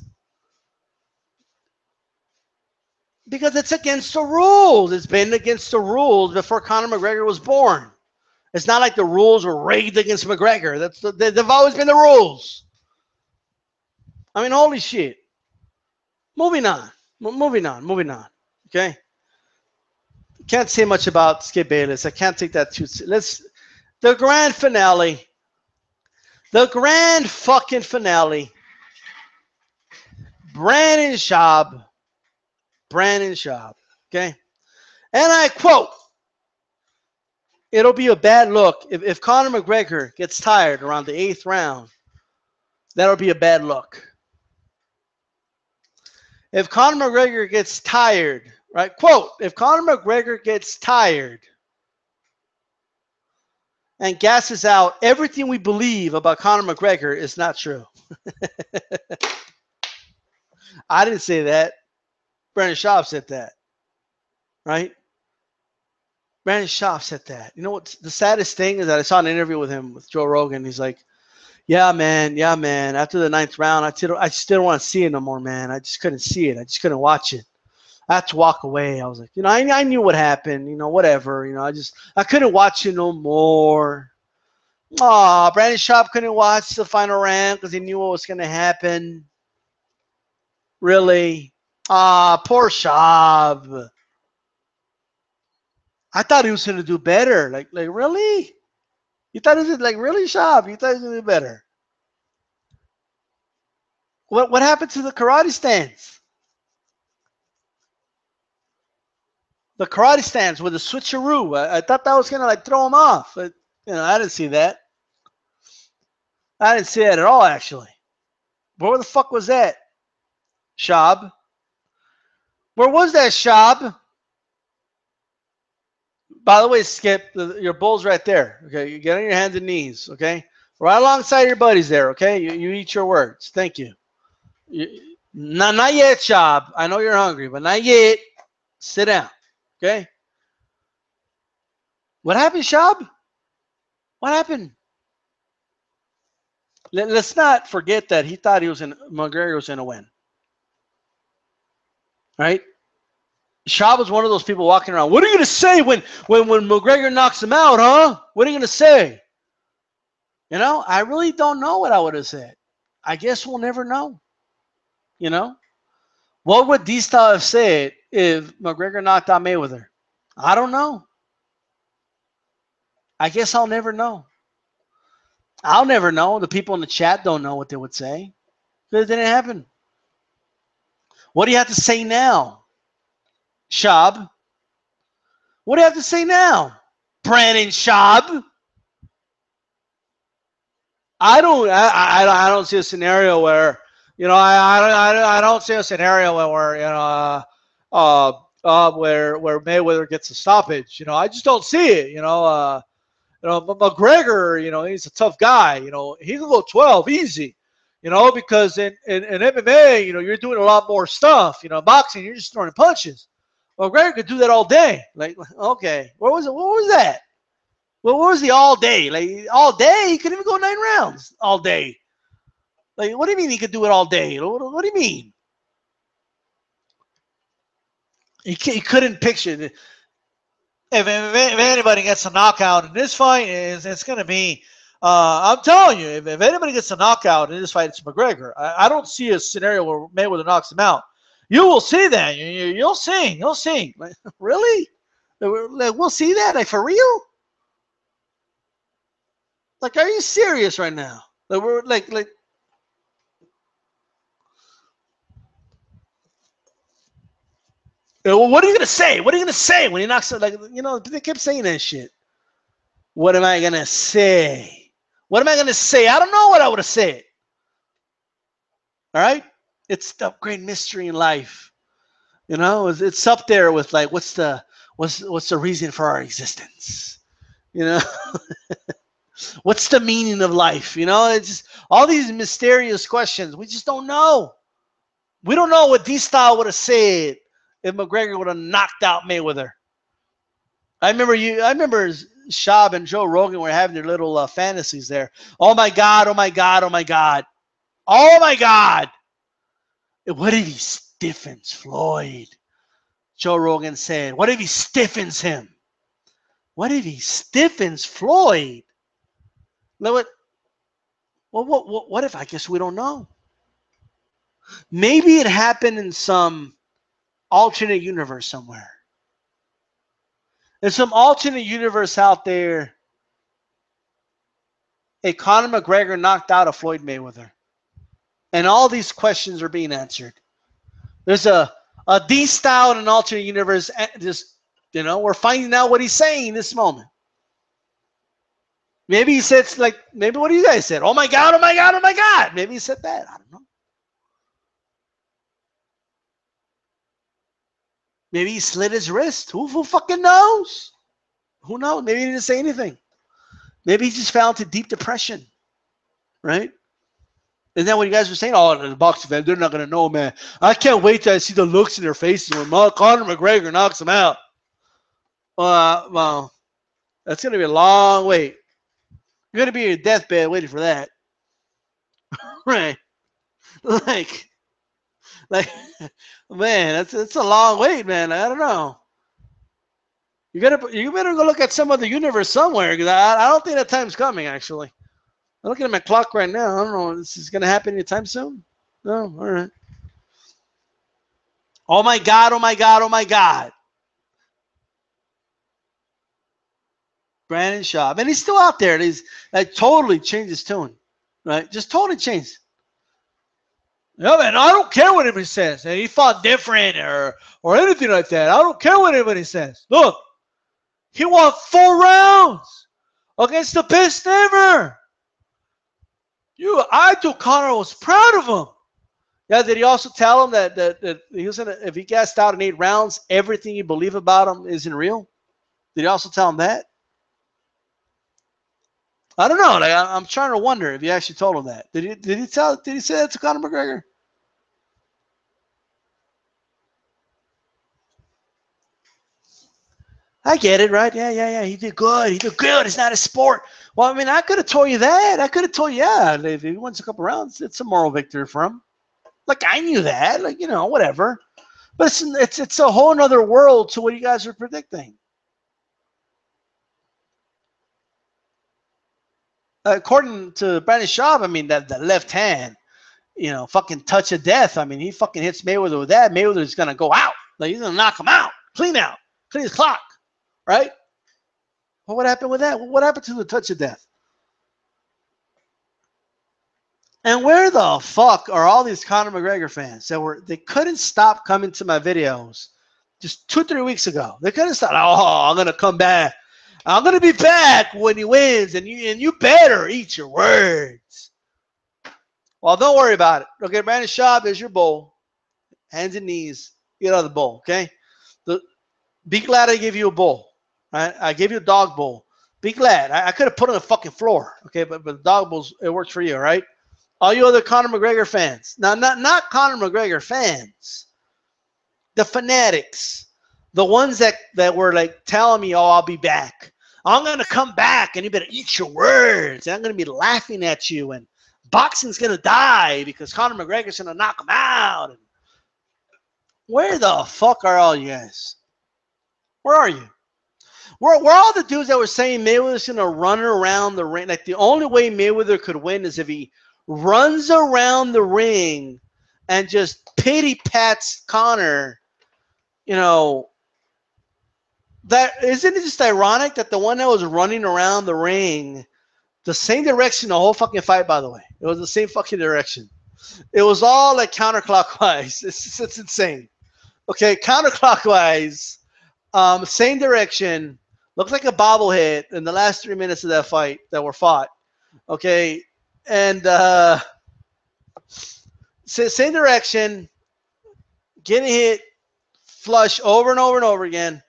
Because it's against the rules. It's been against the rules before Conor McGregor was born. It's not like the rules were rigged against McGregor. They've always been the rules. I mean, holy shit. Moving on. Moving on. Okay? Can't say much about Skip Bayless. I can't take that too. The grand finale. The grand fucking finale. Brandon Schaub. Okay? And I quote, it'll be a bad look. If Conor McGregor gets tired around the 8th round, that'll be a bad look. If Conor McGregor gets tired, right? Quote, if Conor McGregor gets tired and gasses out, everything we believe about Conor McGregor is not true. I didn't say that. Brandon Schaub said that. Right? Brandon Schaub said that. You know what the saddest thing is? That I saw an interview with him with Joe Rogan. He's like, yeah, man. After the 9th round, I just didn't want to see it no more, man. I just couldn't see it. I just couldn't watch it. I had to walk away. I was like, I knew what happened. Whatever. I couldn't watch it no more. Aw, Brandon Schaub couldn't watch the final round because he knew what was going to happen. Really? Ah, poor Schaub. I thought he was going to do better. Like really? You thought he was like, really, Schaub? You thought he was going to do better? What happened to the karate stance? The karate stance with the switcheroo. I thought that was gonna like throw him off, but I didn't see that. I didn't see that at all, actually. Where the fuck was that, Shaub? Where was that, Shaub? By the way, Skip, your bull's right there. Okay, you get on your hands and knees. Okay, right alongside your buddies there. Okay, you eat your words. Thank you. Not yet, Shaub. I know you're hungry, but not yet. Sit down. Okay. What happened, Shaub? What happened? Let's not forget that he thought McGregor was going to win. Right? Shaub was one of those people walking around. What are you going to say when McGregor knocks him out, huh? What are you going to say? I really don't know what I would have said. I guess we'll never know. What would DStyle have said if McGregor knocked out Mayweather? I don't know. I guess I'll never know. I'll never know. The people in the chat don't know what they would say. Because it didn't happen. What do you have to say now, Shaub? What do you have to say now, Brandon Shaub? I don't see a scenario where I don't see a scenario where where Mayweather gets a stoppage. I just don't see it. But McGregor, he's a tough guy. He can go 12 easy. Because in MMA, you're doing a lot more stuff. Boxing, you're just throwing punches. McGregor could do that all day. Like, okay, what was it? What was that? Well, what was the all day? Like all day, he couldn't even go 9 rounds all day. Like, what do you mean he could do it all day? What do you mean? He couldn't picture it. If anybody gets a knockout in this fight, it's going to be, I'm telling you, if anybody gets a knockout in this fight, it's McGregor. I don't see a scenario where Mayweather knocks him out. You will see that. You'll see. You'll see. Like, really? Like, we'll see that? Like, for real? Like, are you serious right now? Like, we're like. What are you gonna say? What are you gonna say when he knocks it? Like, they kept saying that shit. What am I gonna say? What am I gonna say? I don't know what I would have said. All right, it's the great mystery in life. It's up there with like, what's the reason for our existence? What's the meaning of life? It's just all these mysterious questions. We just don't know. We don't know what DStyle would have said if McGregor would have knocked out Mayweather. I remember Shaub and Joe Rogan were having their little fantasies there. Oh my God, oh my God, oh my God. Oh my God. What if he stiffens Floyd? Joe Rogan said, what if he stiffens him? What if he stiffens Floyd? What if? I guess we don't know. Maybe it happened in some alternate universe somewhere. There's some alternate universe out there. A Conor McGregor knocked out a Floyd Mayweather. And all these questions are being answered. There's a DStyle in an alternate universe. Just, we're finding out what he's saying this moment. Maybe he said, like, maybe what you guys said. Oh my God, oh my God, oh my God. Maybe he said that. I don't know. Maybe he slit his wrist. Who fucking knows? Who knows? Maybe he didn't say anything. Maybe he just fell into deep depression. Right? Isn't that what you guys were saying? Oh, the boxing fans, they're not going to know, man. I can't wait till I see the looks in their faces when Conor McGregor knocks them out. Well, that's going to be a long wait. You're going to be in your deathbed waiting for that. Right? Like, man, that's a long wait, man. I don't know. You better go look at some other universe somewhere, because I don't think that time's coming, actually. I'm looking at my clock right now. I don't know. This is going to happen anytime soon? No? All right. Oh, my God. Oh, my God. Oh, my God. Brandon Shaub. And he's still out there. He's totally changed his tune. Right? Just totally changed. Yeah, man, I don't care what anybody says. And he fought different or anything like that. I don't care what anybody says. Look, he won 4 rounds against the best ever. I thought Conor was proud of him. Yeah, did he also tell him that he was gonna, if he gassed out in 8 rounds, everything you believe about him isn't real? Did he also tell him that? I don't know. Like, I'm trying to wonder if he actually told him that. Did he say that to Conor McGregor? I get it, right? Yeah. He did good. He did good. It's not a sport. Well, I mean, I could have told you that. I could have told you, yeah, if he wins a couple rounds, it's a moral victory for him. Like, I knew that. Like, whatever. But it's a whole other world to what you guys are predicting. According to Brandon Shaub, I mean, that the left hand, fucking touch of death. I mean, he fucking hits Mayweather with that. Mayweather's going to go out. Like, he's going to knock him out. Clean his clock. Right? Well, what happened with that? What happened to the touch of death? And where the fuck are all these Conor McGregor fans they couldn't stop coming to my videos just 2-3 weeks ago? They couldn't stop. Oh, I'm gonna come back. I'm gonna be back when he wins, and you better eat your words. Well, don't worry about it. Okay, Brandon Shaub, there's your bowl. Hands and knees. Get out of the bowl, okay? Be glad I gave you a bowl. Right? I gave you a dog bowl. Be glad. I could have put it on the fucking floor, okay? But the dog bowls, it works for you, right? All you other Conor McGregor fans. Now, not Conor McGregor fans. The fanatics. The ones that were like telling me, oh, I'll be back. I'm going to come back, and you better eat your words. And I'm going to be laughing at you, and boxing's going to die because Conor McGregor's going to knock him out. And where the fuck are all you guys? Where are you? Where all the dudes that were saying Mayweather's going to run around the ring? Like, the only way Mayweather could win is if he runs around the ring and just pity pats Conor. That isn't it just ironic that the one that was running around the ring, the same direction the whole fucking fight, by the way. It was the same fucking direction. It was all like counterclockwise. It's insane. Okay, counterclockwise, same direction. Looked like a bobblehead in the last 3 minutes of that fight that were fought. Okay, and same direction, getting hit flush over and over and over again.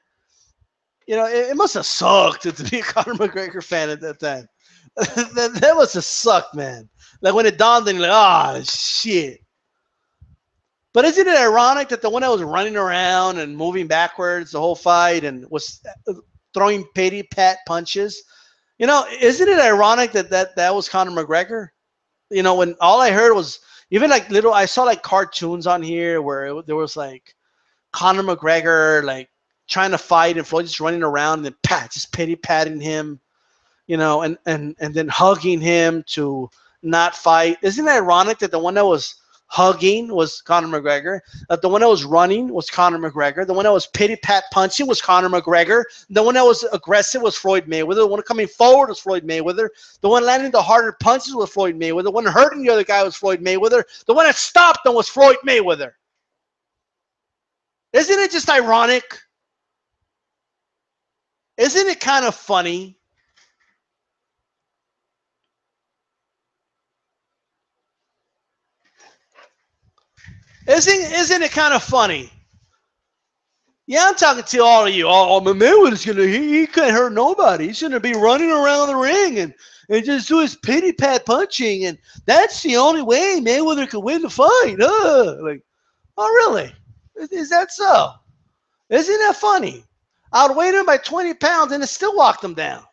It must have sucked to be a Conor McGregor fan at that time. that must have sucked, man. Like, when it dawned on you, like, shit. But isn't it ironic that the one that was running around and moving backwards the whole fight and was throwing pity pat punches, isn't it ironic that was Conor McGregor? When all I heard was even like I saw like cartoons on here where there was like Conor McGregor like trying to fight and Floyd just running around and just pity patting him, and then hugging him to not fight. Isn't it ironic that the one that was hugging was Conor McGregor, that the one that was running was Conor McGregor, the one that was pity pat punching was Conor McGregor, the one that was aggressive was Floyd Mayweather, the one coming forward was Floyd Mayweather, the one landing the harder punches was Floyd Mayweather, the one hurting the other guy was Floyd Mayweather, the one that stopped them was Floyd Mayweather. Isn't it just ironic? Isn't it kind of funny? Isn't it kind of funny? Yeah, I'm talking to all of you. Oh, Mayweather's he couldn't hurt nobody. He's gonna be running around the ring and just do his pity pat punching, and that's the only way Mayweather could win the fight. Like, oh really? Is that so? Isn't that funny? Outweighed him by 20 pounds and it still walked him down.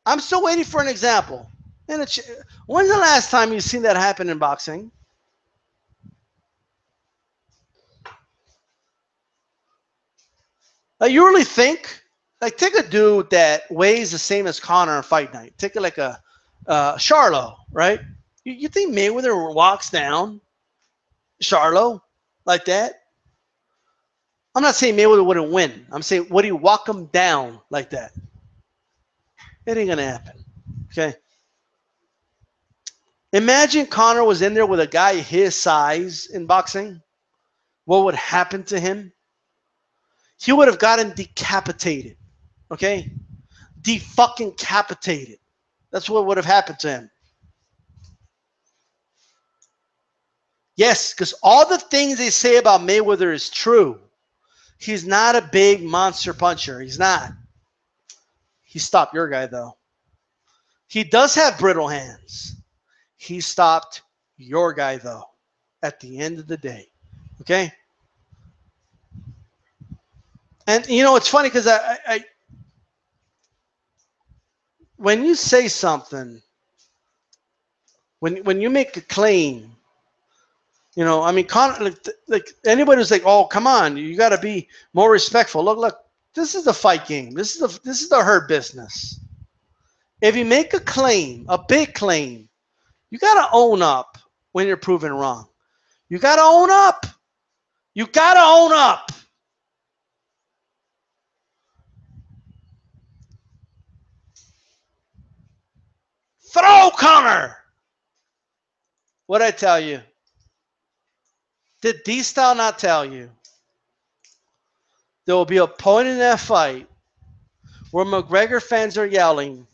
I'm still waiting for an example. When's the last time you've seen that happen in boxing? Like, you really think? Like, take a dude that weighs the same as Conor on fight night. Take it like a Charlo, right? You think Mayweather walks down Charlo like that? I'm not saying Mayweather wouldn't win. I'm saying, would he walk him down like that? It ain't going to happen. Okay? Imagine Conor was in there with a guy his size in boxing. What would happen to him? He would have gotten decapitated. Okay? De-fucking capitated. That's what would have happened to him. Yes, because all the things they say about Mayweather is true. He's not a big monster puncher. He's not. He stopped your guy, though. He does have brittle hands. He stopped your guy, though, at the end of the day. Okay? And, you know, it's funny because I when you say something, when you make a claim, you know, I mean, like anybody who's like, oh, come on, you got to be more respectful. Look, this is the fight game. This is the hurt business. If you make a claim, a big claim, you got to own up when you're proven wrong. You got to own up. You got to own up. Throw, Conor. What'd I tell you? Did D-Style not tell you? There will be a point in that fight where McGregor fans are yelling,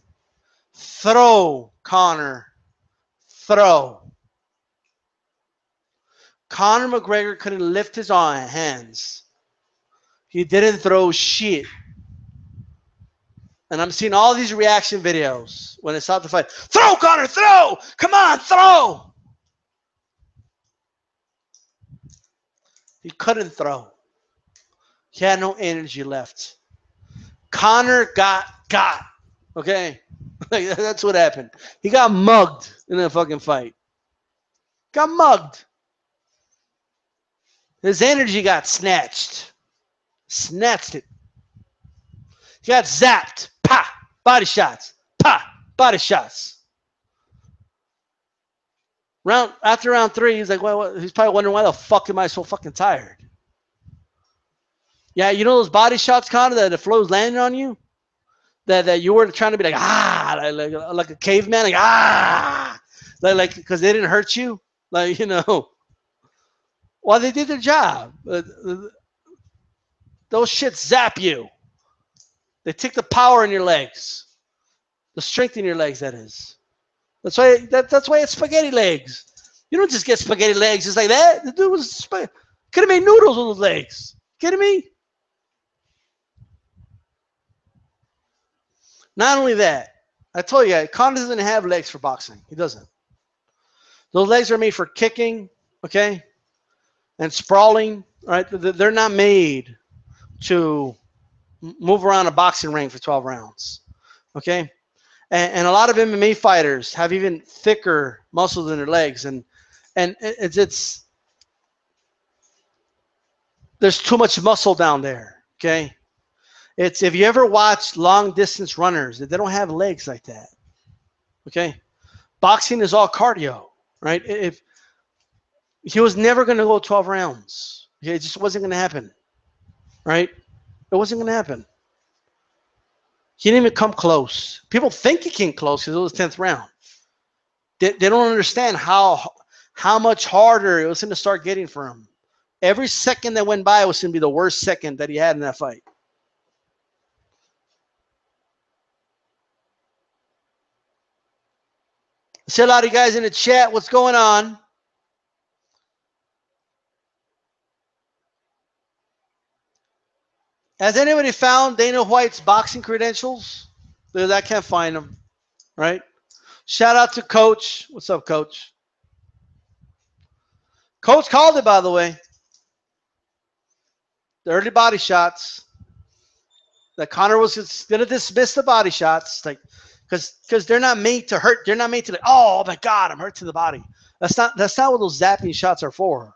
throw, Conor, throw. Conor McGregor couldn't lift his hands. He didn't throw shit. And I'm seeing all these reaction videos when it's out the fight. Throw, Conor, throw! Come on, throw! He couldn't throw. He had no energy left. Conor got. Okay? That's what happened. He got mugged in that fucking fight. Got mugged. His energy got snatched. Snatched it. He got zapped. Pa! Body shots. Pa! Body shots. After round 3, he's like, well, he's probably wondering why the fuck am I so fucking tired? Yeah, you know those body shots, Conor, that the flow's landing on you? That you were trying to be like, like a caveman, like because they didn't hurt you? Like, you know. Well, they did their job. Those shits zap you. They take the power in your legs. The strength in your legs, that is. That's why it's spaghetti legs. You don't just get spaghetti legs just like that. The dude was could have made noodles with those legs. Kidding me? Not only that, I told you, Conor doesn't have legs for boxing. He doesn't. Those legs are made for kicking, okay, and sprawling. Right? They're not made to move around a boxing ring for 12 rounds, okay. And a lot of MMA fighters have even thicker muscles in their legs, and it's there's too much muscle down there, okay. It's if you ever watch long distance runners, they don't have legs like that, okay. Boxing is all cardio, right? If he was never going to go 12 rounds, it just wasn't going to happen, right? It wasn't going to happen. He didn't even come close. People think he came close because it was 10th round. They don't understand how much harder it was going to start getting for him. Every second that went by was going to be the worst second that he had in that fight. I see a lot of you guys in the chat. What's going on? Has anybody found Dana White's boxing credentials? Because I can't find them, right? Shout out to Coach. What's up, Coach? Coach called it, by the way. The early body shots. That Conor was going to dismiss the body shots, like because they're not made to hurt. They're not made to like, oh my God, I'm hurt to the body. That's not what those zapping shots are for.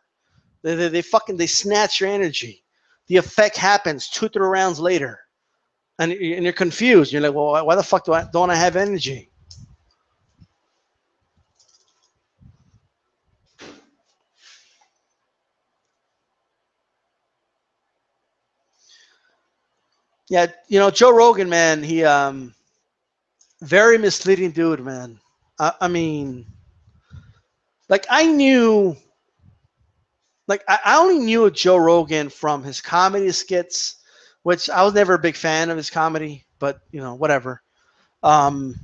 They snatch your energy. The effect happens 2-3 rounds later, and you're confused. You're like, well, why the fuck don't I have energy? Yeah, you know, Joe Rogan, man, he very misleading dude, man. I mean, like I knew, like I only knew Joe Rogan from his comedy skits, which I was never a big fan of his comedy, but you know, whatever. Um,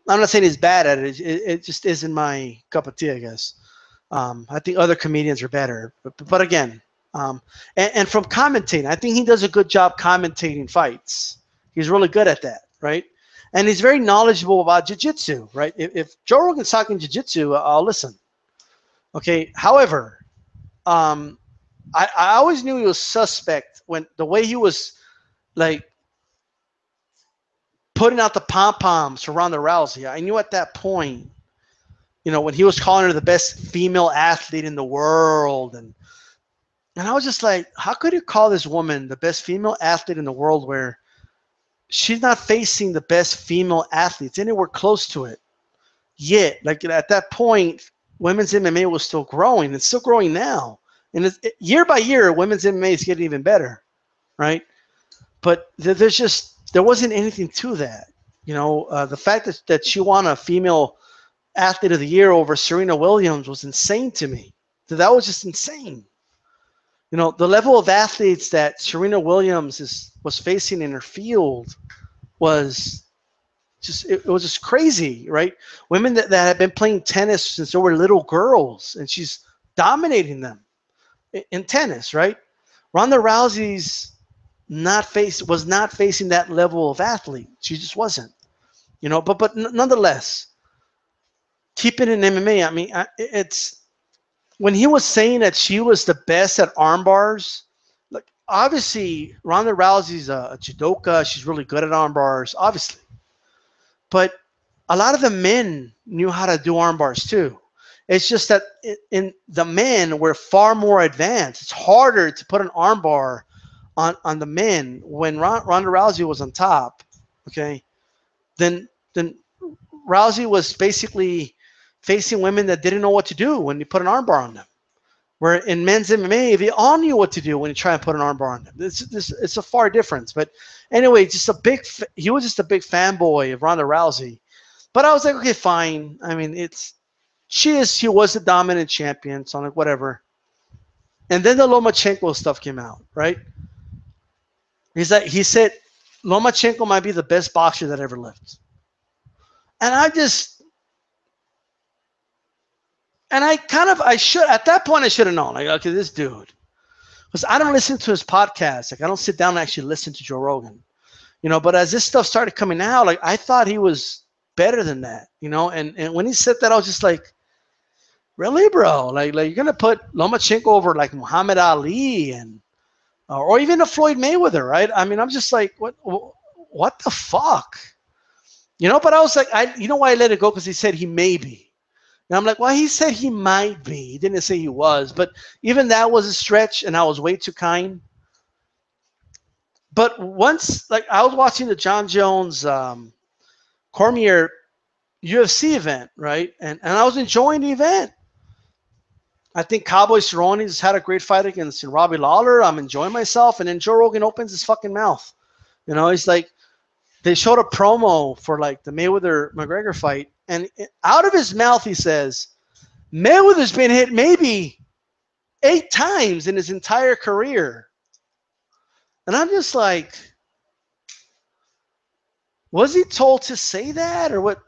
I'm not saying he's bad at it. It just isn't my cup of tea, I guess. I think other comedians are better, but again, and from commentating, I think he does a good job commentating fights. He's really good at that, right? And he's very knowledgeable about jiu-jitsu, right? If Joe Rogan's talking jiu-jitsu, I'll listen. Okay. However, um, I always knew he was suspect when the way he was like putting out the pom poms for Ronda Rousey. I knew at that point, you know, when he was calling her the best female athlete in the world, and I was just like, how could you call this woman the best female athlete in the world where she's not facing the best female athletes anywhere close to it? Yet, like at that point, women's MMA was still growing. It's still growing now. And year by year, women's MMA is getting even better, right? But there wasn't anything to that. You know, the fact that she won a female athlete of the year over Serena Williams was insane to me. That was just insane. You know, the level of athletes that Serena Williams was facing in her field was just, it was just crazy, right? Women that had been playing tennis since they were little girls, and she's dominating them in tennis, right? Ronda Rousey's was not facing that level of athlete. She just wasn't, you know. But nonetheless, keeping in MMA, I mean, it's when he was saying that she was the best at arm bars. Like obviously, Ronda Rousey's a judoka. She's really good at arm bars, obviously. But a lot of the men knew how to do arm bars too. It's just that in the men were far more advanced. It's harder to put an arm bar on the men when Ronda Rousey was on top. Okay, then Rousey was basically facing women that didn't know what to do when you put an armbar on them. Where in men's MMA, they all knew what to do when you try and put an armbar on them. It's a far difference. But anyway, he was just a big fanboy of Ronda Rousey. But I was like, okay, fine. I mean, she was the dominant champion, so I'm like, whatever. And then the Lomachenko stuff came out, right? He said Lomachenko might be the best boxer that ever lived. And I at that point I should have known, like, okay, this dude, because I don't listen to his podcast. Like I don't sit down and actually listen to Joe Rogan, you know, but as this stuff started coming out, like I thought he was better than that, you know, and when he said that, I was just like, really, bro? Like you're going to put Lomachenko over like Muhammad Ali or even a Floyd Mayweather, right? I mean, I'm just like, what the fuck? You know, but I was like, you know why I let it go? Because he said he may be. And I'm like, well, he said he might be. He didn't say he was. But even that was a stretch, and I was way too kind. But once, like, I was watching the John Jones Cormier UFC event, right? And I was enjoying the event. I think Cowboy Cerrone just had a great fight against Robbie Lawler. I'm enjoying myself. And then Joe Rogan opens his fucking mouth. You know, he's like, they showed a promo for like the Mayweather-McGregor fight. And out of his mouth, he says, Mayweather's been hit maybe 8 times in his entire career. And I'm just like, was he told to say that or what?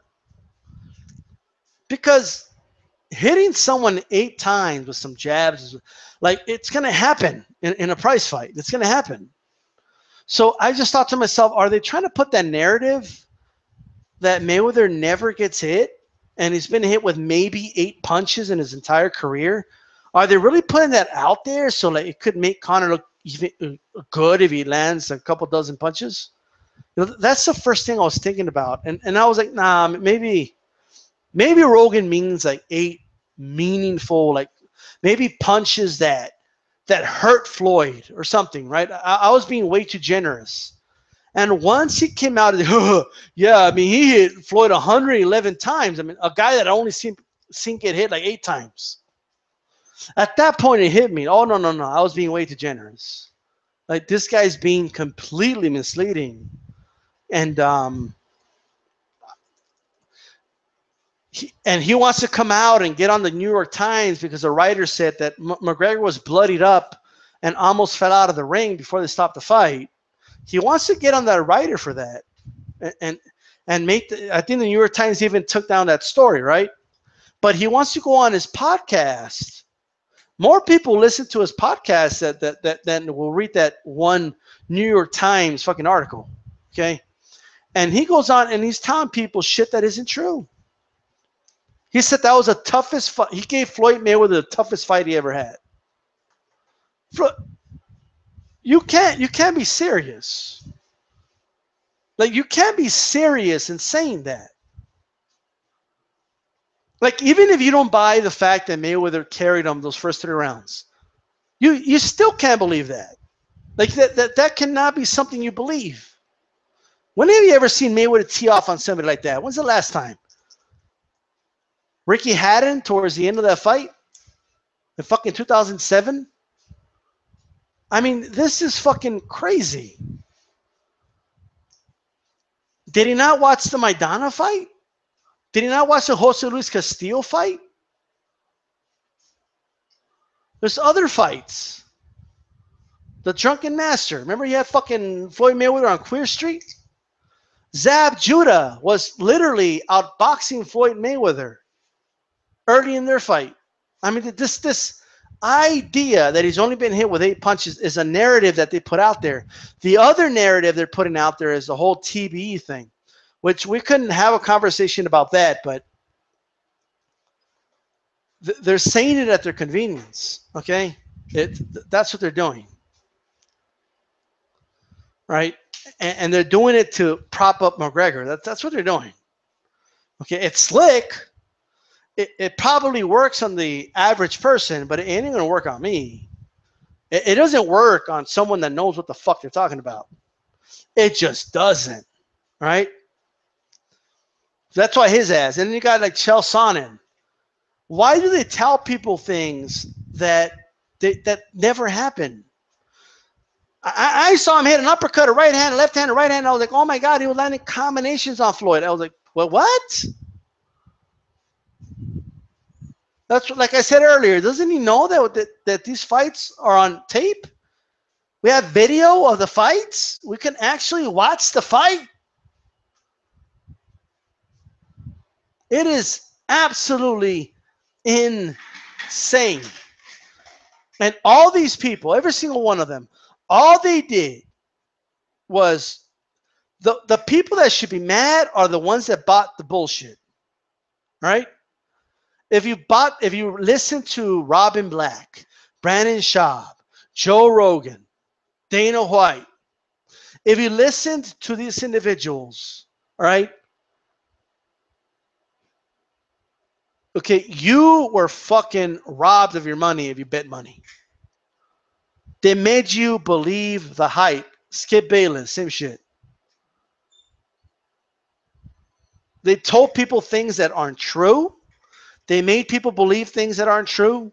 Because hitting someone 8 times with some jabs, like it's going to happen in a prize fight. It's going to happen. So I just thought to myself, are they trying to put that narrative that Mayweather never gets hit and he's been hit with maybe 8 punches in his entire career? Are they really putting that out there so like it could make Conor look even good if he lands a couple dozen punches? You know, that's the first thing I was thinking about. And I was like, nah, maybe Rogan means like 8 meaningful, like maybe punches that hurt Floyd or something, right? I was being way too generous. And once he came out, yeah, I mean, he hit Floyd 111 times. I mean, a guy that I only seen get hit like 8 times. At that point, it hit me. Oh, no. I was being way too generous. Like, this guy's being completely misleading. And He wants to come out and get on the New York Times because a writer said that McGregor was bloodied up and almost fell out of the ring before they stopped the fight. He wants to get on that writer for that, and make. I think the New York Times even took down that story, right? But he wants to go on his podcast. More people listen to his podcast than will read that one New York Times fucking article. Okay, and he goes on and he's telling people shit that isn't true. He said that was the toughest fight. He gave Floyd Mayweather the toughest fight he ever had. You can't be serious. Like, you can't be serious in saying that. Like, even if you don't buy the fact that Mayweather carried him those first 3 rounds, you still can't believe that. Like, that cannot be something you believe. When have you ever seen Mayweather tee off on somebody like that? When's the last time? Ricky Hatton towards the end of that fight in fucking 2007. I mean, this is fucking crazy. Did he not watch the Maidana fight? Did he not watch the Jose Luis Castillo fight? There's other fights. The Drunken Master. Remember he had fucking Floyd Mayweather on Queer Street? Zab Judah was literally outboxing Floyd Mayweather early in their fight. I mean, this idea that he's only been hit with 8 punches is a narrative that they put out there. The other narrative they're putting out there is the whole TBE thing, which we couldn't have a conversation about that, but they're saying it at their convenience, okay? That's what they're doing, right? And they're doing it to prop up McGregor. That's what they're doing, okay? It's slick. It probably works on the average person, but it ain't going to work on me. It doesn't work on someone that knows what the fuck they're talking about. It just doesn't, right? That's why his ass. And then you got like Chael Sonnen. Why do they tell people things that never happen? I saw him hit an uppercut, a right hand, a left hand, a right hand. I was like, oh my God, he was landing combinations on Floyd. I was like, well, what? That's what, like I said earlier, doesn't he know that these fights are on tape? We have video of the fights. We can actually watch the fight. It is absolutely insane. And all these people, every single one of them, all they did was the people that should be mad are the ones that bought the bullshit. Right? If you listen to Robin Black, Brandon Shaub, Joe Rogan, Dana White, if you listened to these individuals, all right, okay, you were fucking robbed of your money if you bet money. They made you believe the hype. Skip Bayless, same shit. They told people things that aren't true. They made people believe things that aren't true.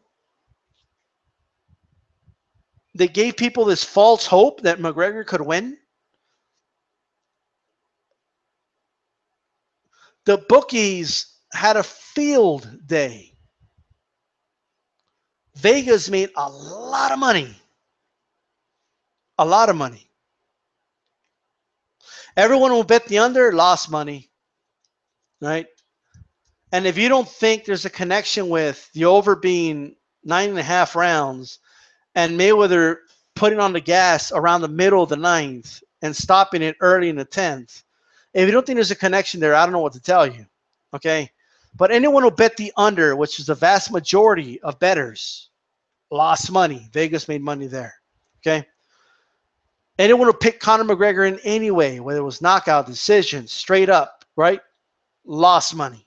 They gave people this false hope that McGregor could win. The bookies had a field day. Vegas made a lot of money. A lot of money. Everyone who bet the under lost money. Right? And if you don't think there's a connection with the over being 9.5 rounds and Mayweather putting on the gas around the middle of the 9th and stopping it early in the 10th, if you don't think there's a connection there, I don't know what to tell you. Okay? But anyone who bet the under, which is the vast majority of bettors, lost money. Vegas made money there. Okay? Anyone who picked Conor McGregor in any way, whether it was knockout, decision, straight up, right, lost money.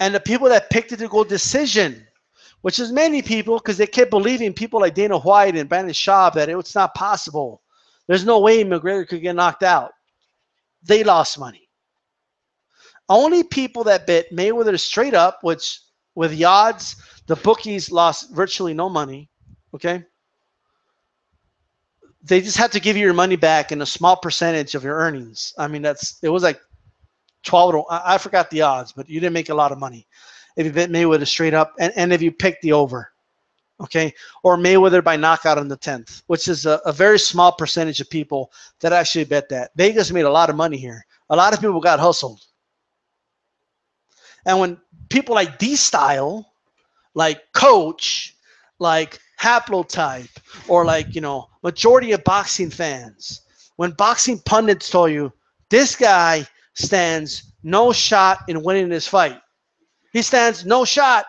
And the people that picked it to go decision, which is many people, because they kept believing people like Dana White and Brandon Shaub that it's not possible. There's no way McGregor could get knocked out. They lost money. Only people that bet Mayweather straight up, which with the odds, the bookies lost virtually no money. Okay? They just had to give you your money back in a small percentage of your earnings. I mean, it was like 12 to, I forgot the odds, but you didn't make a lot of money if you bet Mayweather straight up, and if you picked the over, okay, or Mayweather by knockout in the 10th, which is a very small percentage of people that actually bet that. Vegas made a lot of money here. A lot of people got hustled. And when people like D-Style, like Coach, like Haplotype, or like, majority of boxing fans, when boxing pundits told you, this guy stands no shot in winning this fight. He stands no shot.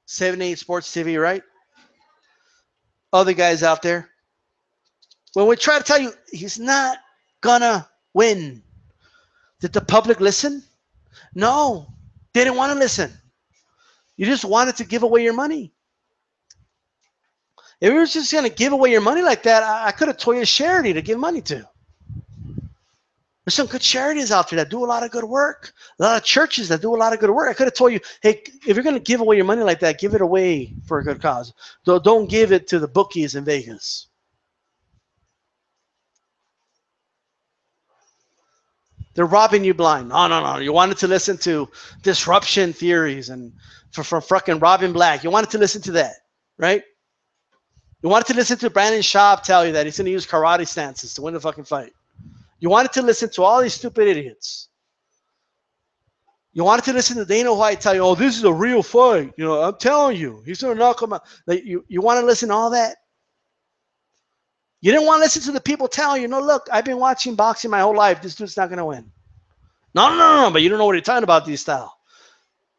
7-8 Sports TV, right? Other guys out there. When we try to tell you he's not gonna win, did the public listen? No, they didn't want to listen. You just wanted to give away your money. If you were just going to give away your money like that, I could have told you a charity to give money to. There's some good charities out there that do a lot of good work. A lot of churches that do a lot of good work. I could have told you, hey, if you're going to give away your money like that, give it away for a good cause. Don't give it to the bookies in Vegas. They're robbing you blind. No. You wanted to listen to disruption theories and from fucking Robin Black. You wanted to listen to that, right? You wanted to listen to Brandon Schaub tell you that he's going to use karate stances to win the fucking fight. You wanted to listen to all these stupid idiots. You wanted to listen to Dana White tell you, oh, this is a real fight. I'm telling you, he's going to knock him out. Like, you want to listen to all that? You didn't want to listen to the people telling you, no, look, I've been watching boxing my whole life. This dude's not going to win. No, but you don't know what you're talking about, D-Style.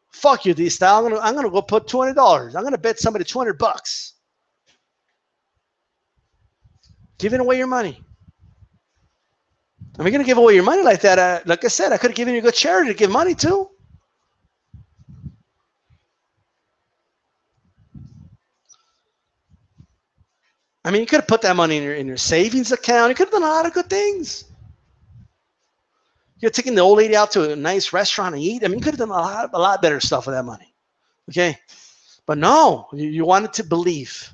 Fuck you, D-Style. I'm gonna go put $200. I'm gonna bet somebody $200. Giving away your money. Are we gonna give away your money like that? Like I said, I could have given you a good charity to give money to. I mean, you could have put that money in your savings account. You could have done a lot of good things. You're taking the old lady out to a nice restaurant and eat. I mean, you could have done a lot better stuff with that money. Okay? But no, you wanted to believe.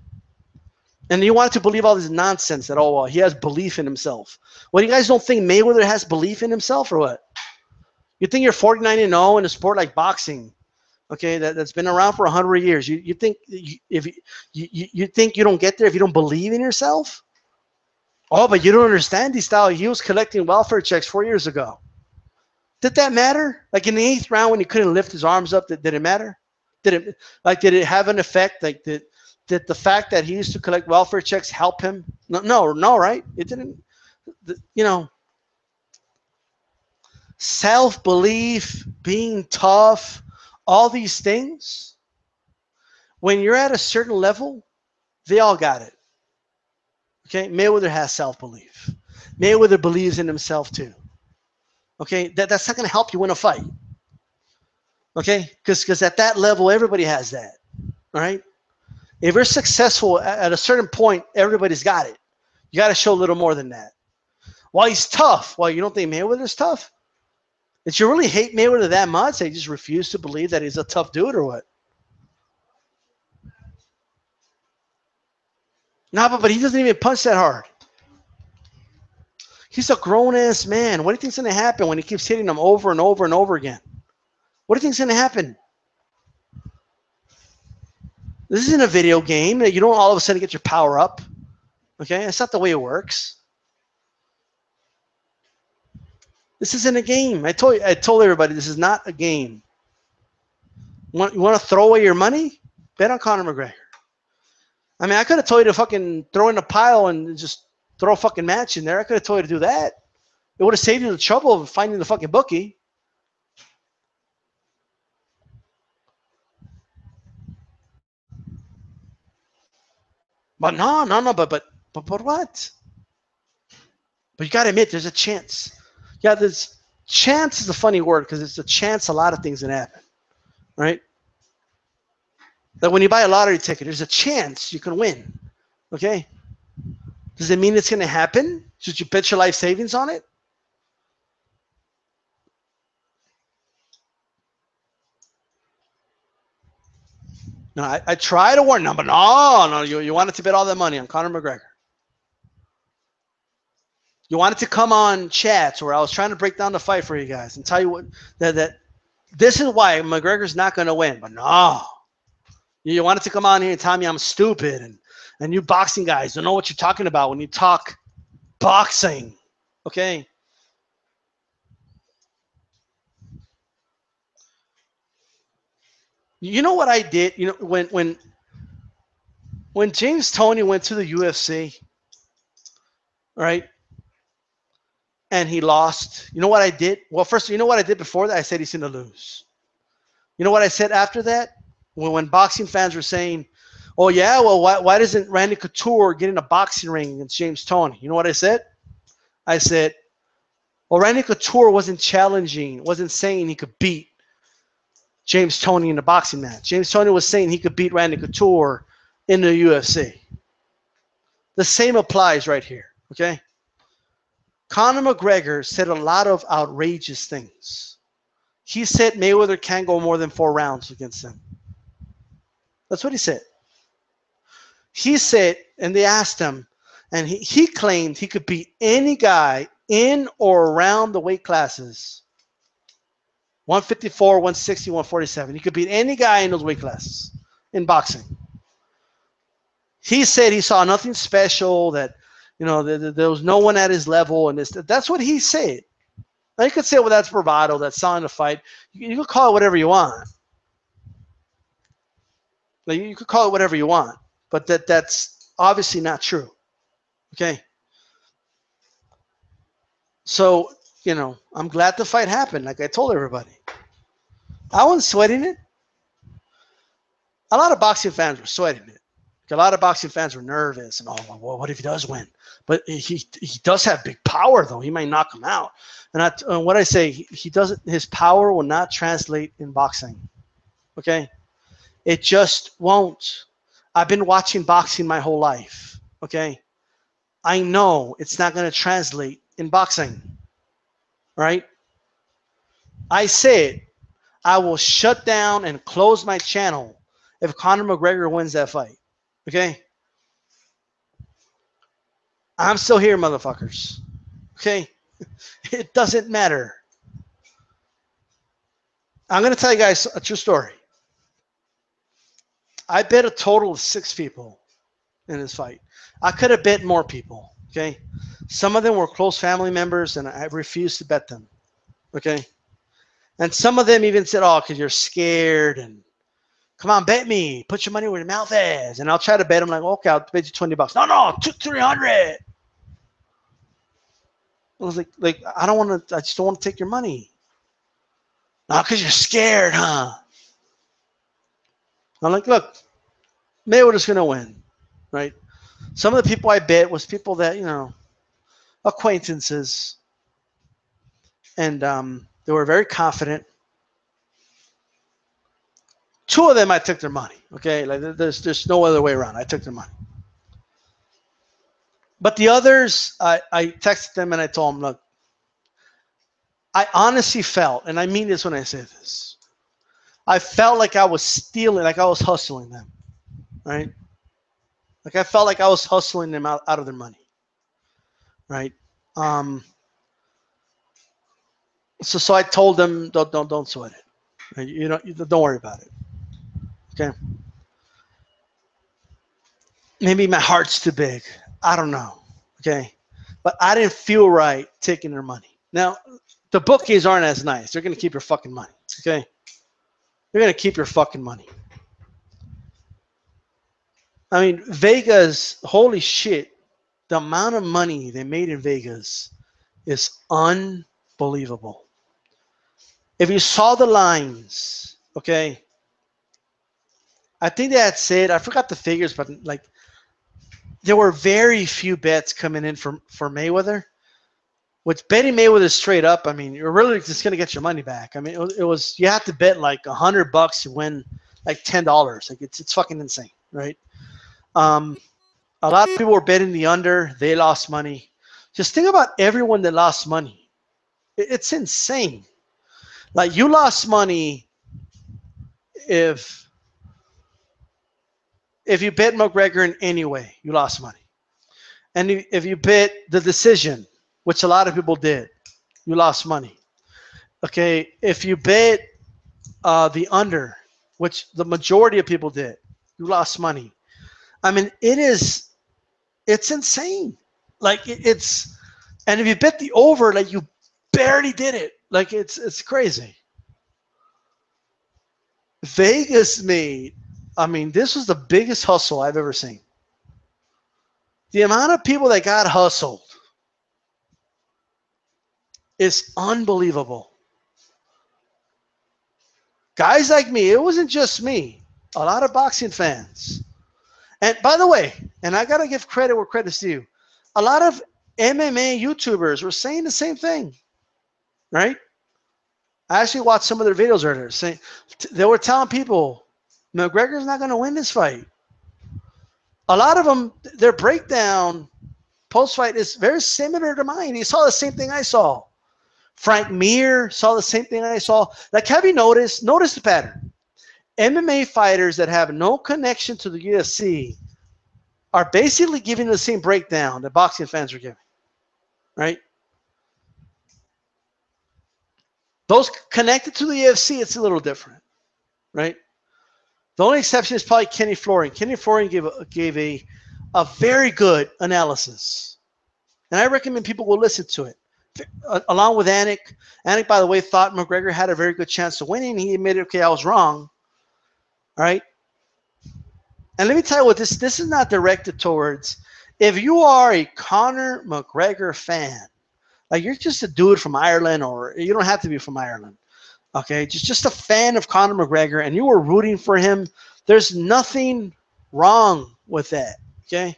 And you wanted to believe all this nonsense that, oh, well, he has belief in himself. Well, you guys don't think Mayweather has belief in himself or what? You think you're 49-0 in a sport like boxing, okay, that's been around for 100 years. You think if you think you don't get there if you don't believe in yourself? Oh, but you don't understand this style. He was collecting welfare checks 4 years ago. Did that matter? Like in the 8th round when he couldn't lift his arms up, did it matter? Did it have an effect? Like did the fact that he used to collect welfare checks help him? No, right? It didn't. Self-belief, being tough, all these things. When you're at a certain level, they all got it. Okay, Mayweather has self-belief. Mayweather believes in himself too. Okay, that's not going to help you win a fight. Okay, because at that level, everybody has that. All right. If you're successful at a certain point, everybody's got it. You got to show a little more than that. Well, he's tough. Well, you don't think Mayweather's tough? Did you really hate Mayweather that much? They just refuse to believe that he's a tough dude or what? No, but he doesn't even punch that hard. He's a grown-ass man. What do you think's going to happen when he keeps hitting him over and over and over again? What do you think's going to happen? This isn't a video game. You don't all of a sudden get your power up. Okay? That's not the way it works. This isn't a game. I told everybody this is not a game. You want to throw away your money? Bet on Conor McGregor. I mean, I could have told you to fucking throw in a pile and just throw a fucking match in there. I could have told you to do that. It would have saved you the trouble of finding the fucking bookie. But no, but what? But you got to admit, there's a chance. Yeah, there's chance is a funny word because it's a chance a lot of things can happen, right? Like when you buy a lottery ticket, there's a chance you can win, okay? Does it mean it's going to happen? Should you bet your life savings on it? No, I try to warn them, but no, you wanted to bet all that money on Conor McGregor. You wanted to come on chats where I was trying to break down the fight for you guys and tell you what that this is why McGregor's not going to win. But no, you wanted to come on here and tell me I'm stupid and you boxing guys don't know what you're talking about when you talk boxing. Okay. You know what I did? You know, when James Toney went to the UFC, right? And he lost. You know what I did? Well, first, you know what I did before that? I said he's going to lose. You know what I said after that? When boxing fans were saying, oh, yeah, well, why doesn't Randy Couture get in a boxing ring against James Toney? You know what I said? I said, well, Randy Couture wasn't challenging, wasn't saying he could beat James Toney in a boxing match. James Toney was saying he could beat Randy Couture in the UFC. The same applies right here, okay? Conor McGregor said a lot of outrageous things. He said Mayweather can't go more than 4 rounds against him. That's what he said. He said, and they asked him, and he claimed he could beat any guy in or around the weight classes. 154, 160, 147. He could beat any guy in those weight classes in boxing. He said he saw nothing special, that, you know, there was no one at his level, and that's what he said. Now you could say, well, that's bravado, that's selling the fight. You could call it whatever you want. Like, you could call it whatever you want, but that's obviously not true. Okay. So, you know, I'm glad the fight happened, like I told everybody. I wasn't sweating it. A lot of boxing fans were sweating it. A lot of boxing fans were nervous and, oh, well, what if he does win? But he does have big power, though. He might knock him out. And what I say, he doesn't. His power will not translate in boxing. Okay, it just won't. I've been watching boxing my whole life. Okay, I know it's not going to translate in boxing. Right? I said I will shut down and close my channel if Conor McGregor wins that fight. Okay? I'm still here, motherfuckers. Okay? It doesn't matter. I'm going to tell you guys a true story. I bet a total of 6 people in this fight. I could have bet more people. Okay? Some of them were close family members, and I refused to bet them. Okay? And some of them even said, oh, because you're scared, and come on, bet me. Put your money where your mouth is. And I'll try to bet them, like, okay, I'll bet you $20. No, 300. I was like, I don't want to. I just don't want to take your money. No, because you're scared, huh? I'm like, look, Mayweather's gonna win, right? Some of the people I bet was people that, you know, acquaintances, and they were very confident. 2 of them, I took their money. Okay, like there's no other way around. I took their money. But the others, I texted them and I told them, look, I honestly felt, and I mean this when I say this, I felt like I was stealing, like I was hustling them, right? Like I felt like I was hustling them out of their money, right? So I told them, don't sweat it, right? You know, don't worry about it, okay? Maybe my heart's too big. I don't know, okay? But I didn't feel right taking their money. Now, the bookies aren't as nice. They're going to keep your fucking money, okay? They're going to keep your fucking money. I mean, Vegas, holy shit, the amount of money they made in Vegas is unbelievable. If you saw the lines, okay, I think they had said, I forgot the figures, but like there were very few bets coming in for Mayweather. With betting Mayweather straight up, I mean, you're really just going to get your money back. I mean, it was you have to bet like $100 to win like $10. Like it's fucking insane, right? A lot of people were betting the under. They lost money. Just think about everyone that lost money. It's insane. Like you lost money if you bet McGregor in any way, you lost money. And if you bet the decision, which a lot of people did, you lost money. Okay, if you bet the under, which the majority of people did, you lost money. I mean, it's insane. Like it's, and if you bet the over, like you barely did it. Like it's crazy. Vegas made, I mean, this was the biggest hustle I've ever seen. The amount of people that got hustled is unbelievable. Guys like me, it wasn't just me. A lot of boxing fans. And by the way, and I got to give credit where credit's due, a lot of MMA YouTubers were saying the same thing, right? I actually watched some of their videos earlier. Saying, they were telling people, McGregor's not going to win this fight. A lot of them, their breakdown post-fight is very similar to mine. He saw the same thing I saw. Frank Mir saw the same thing I saw. Like, have you noticed the pattern? MMA fighters that have no connection to the UFC are basically giving the same breakdown that boxing fans are giving, right? Those connected to the UFC, it's a little different, right? The only exception is probably Kenny Florian. Kenny Florian gave a very good analysis, and I recommend people go listen to it. Along with Anik. Anik, by the way, thought McGregor had a very good chance of winning. He admitted, okay, I was wrong. All right. And let me tell you what, this is not directed towards, if you are a Conor McGregor fan, like you're just a dude from Ireland, or you don't have to be from Ireland, okay, just a fan of Conor McGregor, and you were rooting for him, there's nothing wrong with that, okay?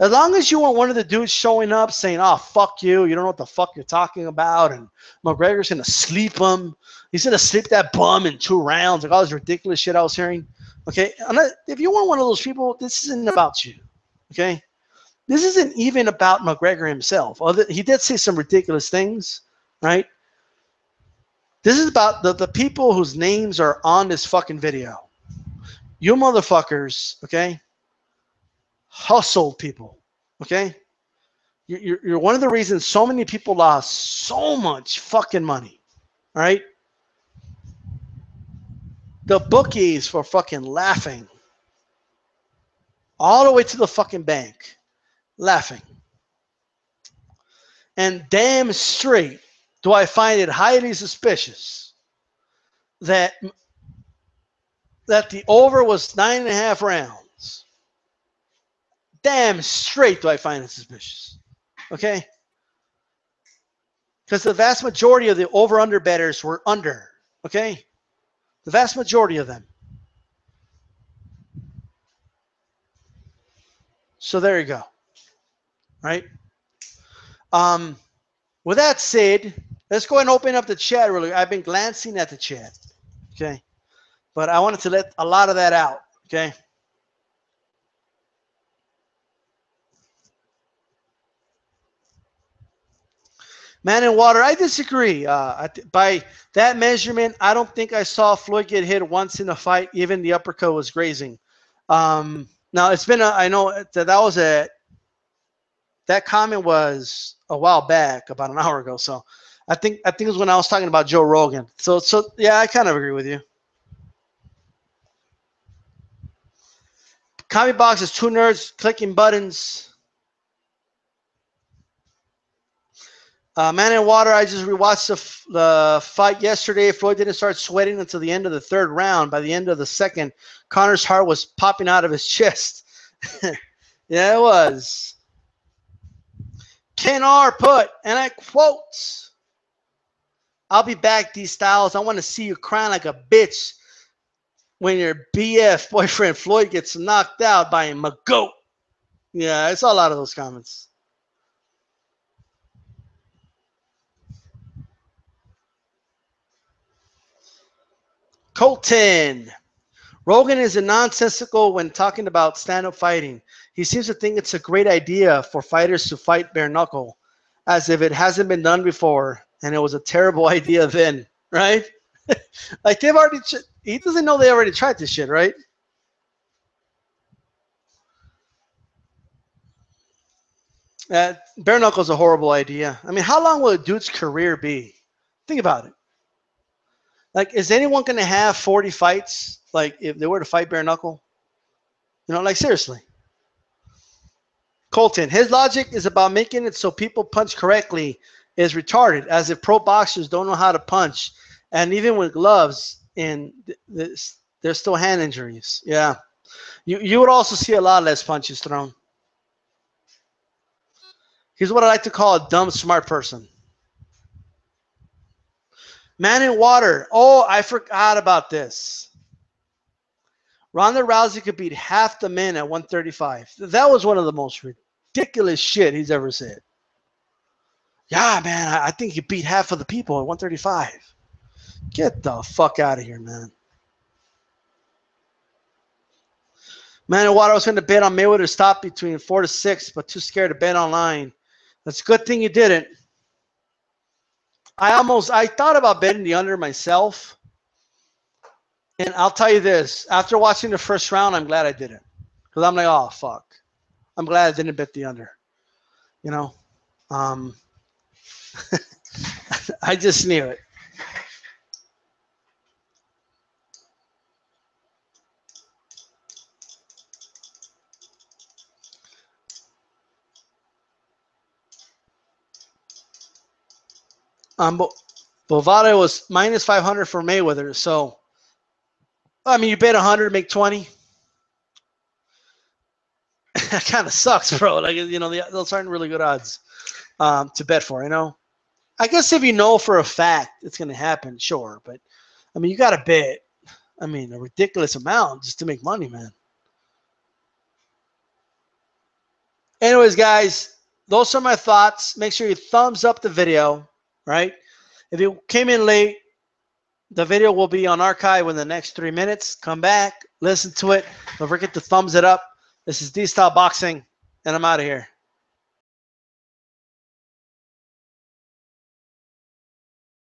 As long as you weren't one of the dudes showing up saying, oh, fuck you, you don't know what the fuck you're talking about, and McGregor's going to sleep him, he's going to sleep that bum in 2 rounds, like all this ridiculous shit I was hearing, okay? If you weren't one of those people, this isn't about you, okay? This isn't even about McGregor himself. He did say some ridiculous things, right? This is about the people whose names are on this fucking video. You motherfuckers, okay? Hustled people, okay? You're one of the reasons so many people lost so much fucking money, all right? The bookies were fucking laughing all the way to the fucking bank, laughing. And damn straight do I find it highly suspicious that the over was 9.5 rounds. Damn straight do I find it suspicious. Okay? Because the vast majority of the over-under bettors were under. Okay? The vast majority of them. So there you go. Right? With that said, let's go ahead and open up the chat really. I've been glancing at the chat. Okay? But I wanted to let a lot of that out. Okay? Man in Water, I disagree. By that measurement, I don't think I saw Floyd get hit once in the fight. Even the uppercut was grazing. Now, it's been I know that comment was a while back, about an hour ago. So I think it was when I was talking about Joe Rogan. So yeah, I kind of agree with you. Comic Box is 2 nerds clicking buttons. Man in Water, I just rewatched the fight yesterday. Floyd didn't start sweating until the end of the 3rd round. By the end of the 2nd, Conor's heart was popping out of his chest. Yeah, it was. Ken R put, and I quote, I'll be back, DStyles. I want to see you crying like a bitch when your BF boyfriend Floyd gets knocked out by a goat. Yeah, I saw a lot of those comments. Colton. Rogan is a nonsensical when talking about stand-up fighting. He seems to think it's a great idea for fighters to fight bare knuckle, as if it hasn't been done before, and it was a terrible idea then, right? Like they've already, he doesn't know they already tried this shit, right? Bare knuckle is a horrible idea. I mean, how long will a dude's career be? Think about it. Like, is anyone going to have 40 fights? Like, if they were to fight bare knuckle? You know, like, seriously. Colton, his logic is about making it so people punch correctly is retarded, as if pro boxers don't know how to punch. And even with gloves, there's still hand injuries. Yeah. You would also see a lot less punches thrown. Here's what I like to call a dumb, smart person. Man in water. Oh, I forgot about this. Ronda Rousey could beat half the men at 135. That was one of the most ridiculous shit he's ever said. Yeah, man, I think you beat half of the people at 135. Get the fuck out of here, man. Man in water, I was going to bet on Mayweather's top between 4 to 6, but too scared to bet online. That's a good thing you didn't. I thought about betting the under myself. And I'll tell you this. After watching the first round, I'm glad I didn't. Because I'm like, oh, fuck. I'm glad I didn't bet the under. You know? I just knew it. Bovada was minus 500 for Mayweather. So, I mean, you bet 100, make 20. That kind of sucks, bro. Like, you know, those aren't really good odds to bet for, you know? I guess if you know for a fact it's going to happen, sure. But, I mean, you got to bet, I mean, a ridiculous amount just to make money, man. Anyways, guys, those are my thoughts. Make sure you thumbs up the video, right? If you came in late, the video will be on archive in the next 3 minutes. Come back, listen to it. Don't forget to thumbs it up. This is DStyleBoxing, and I'm out of here.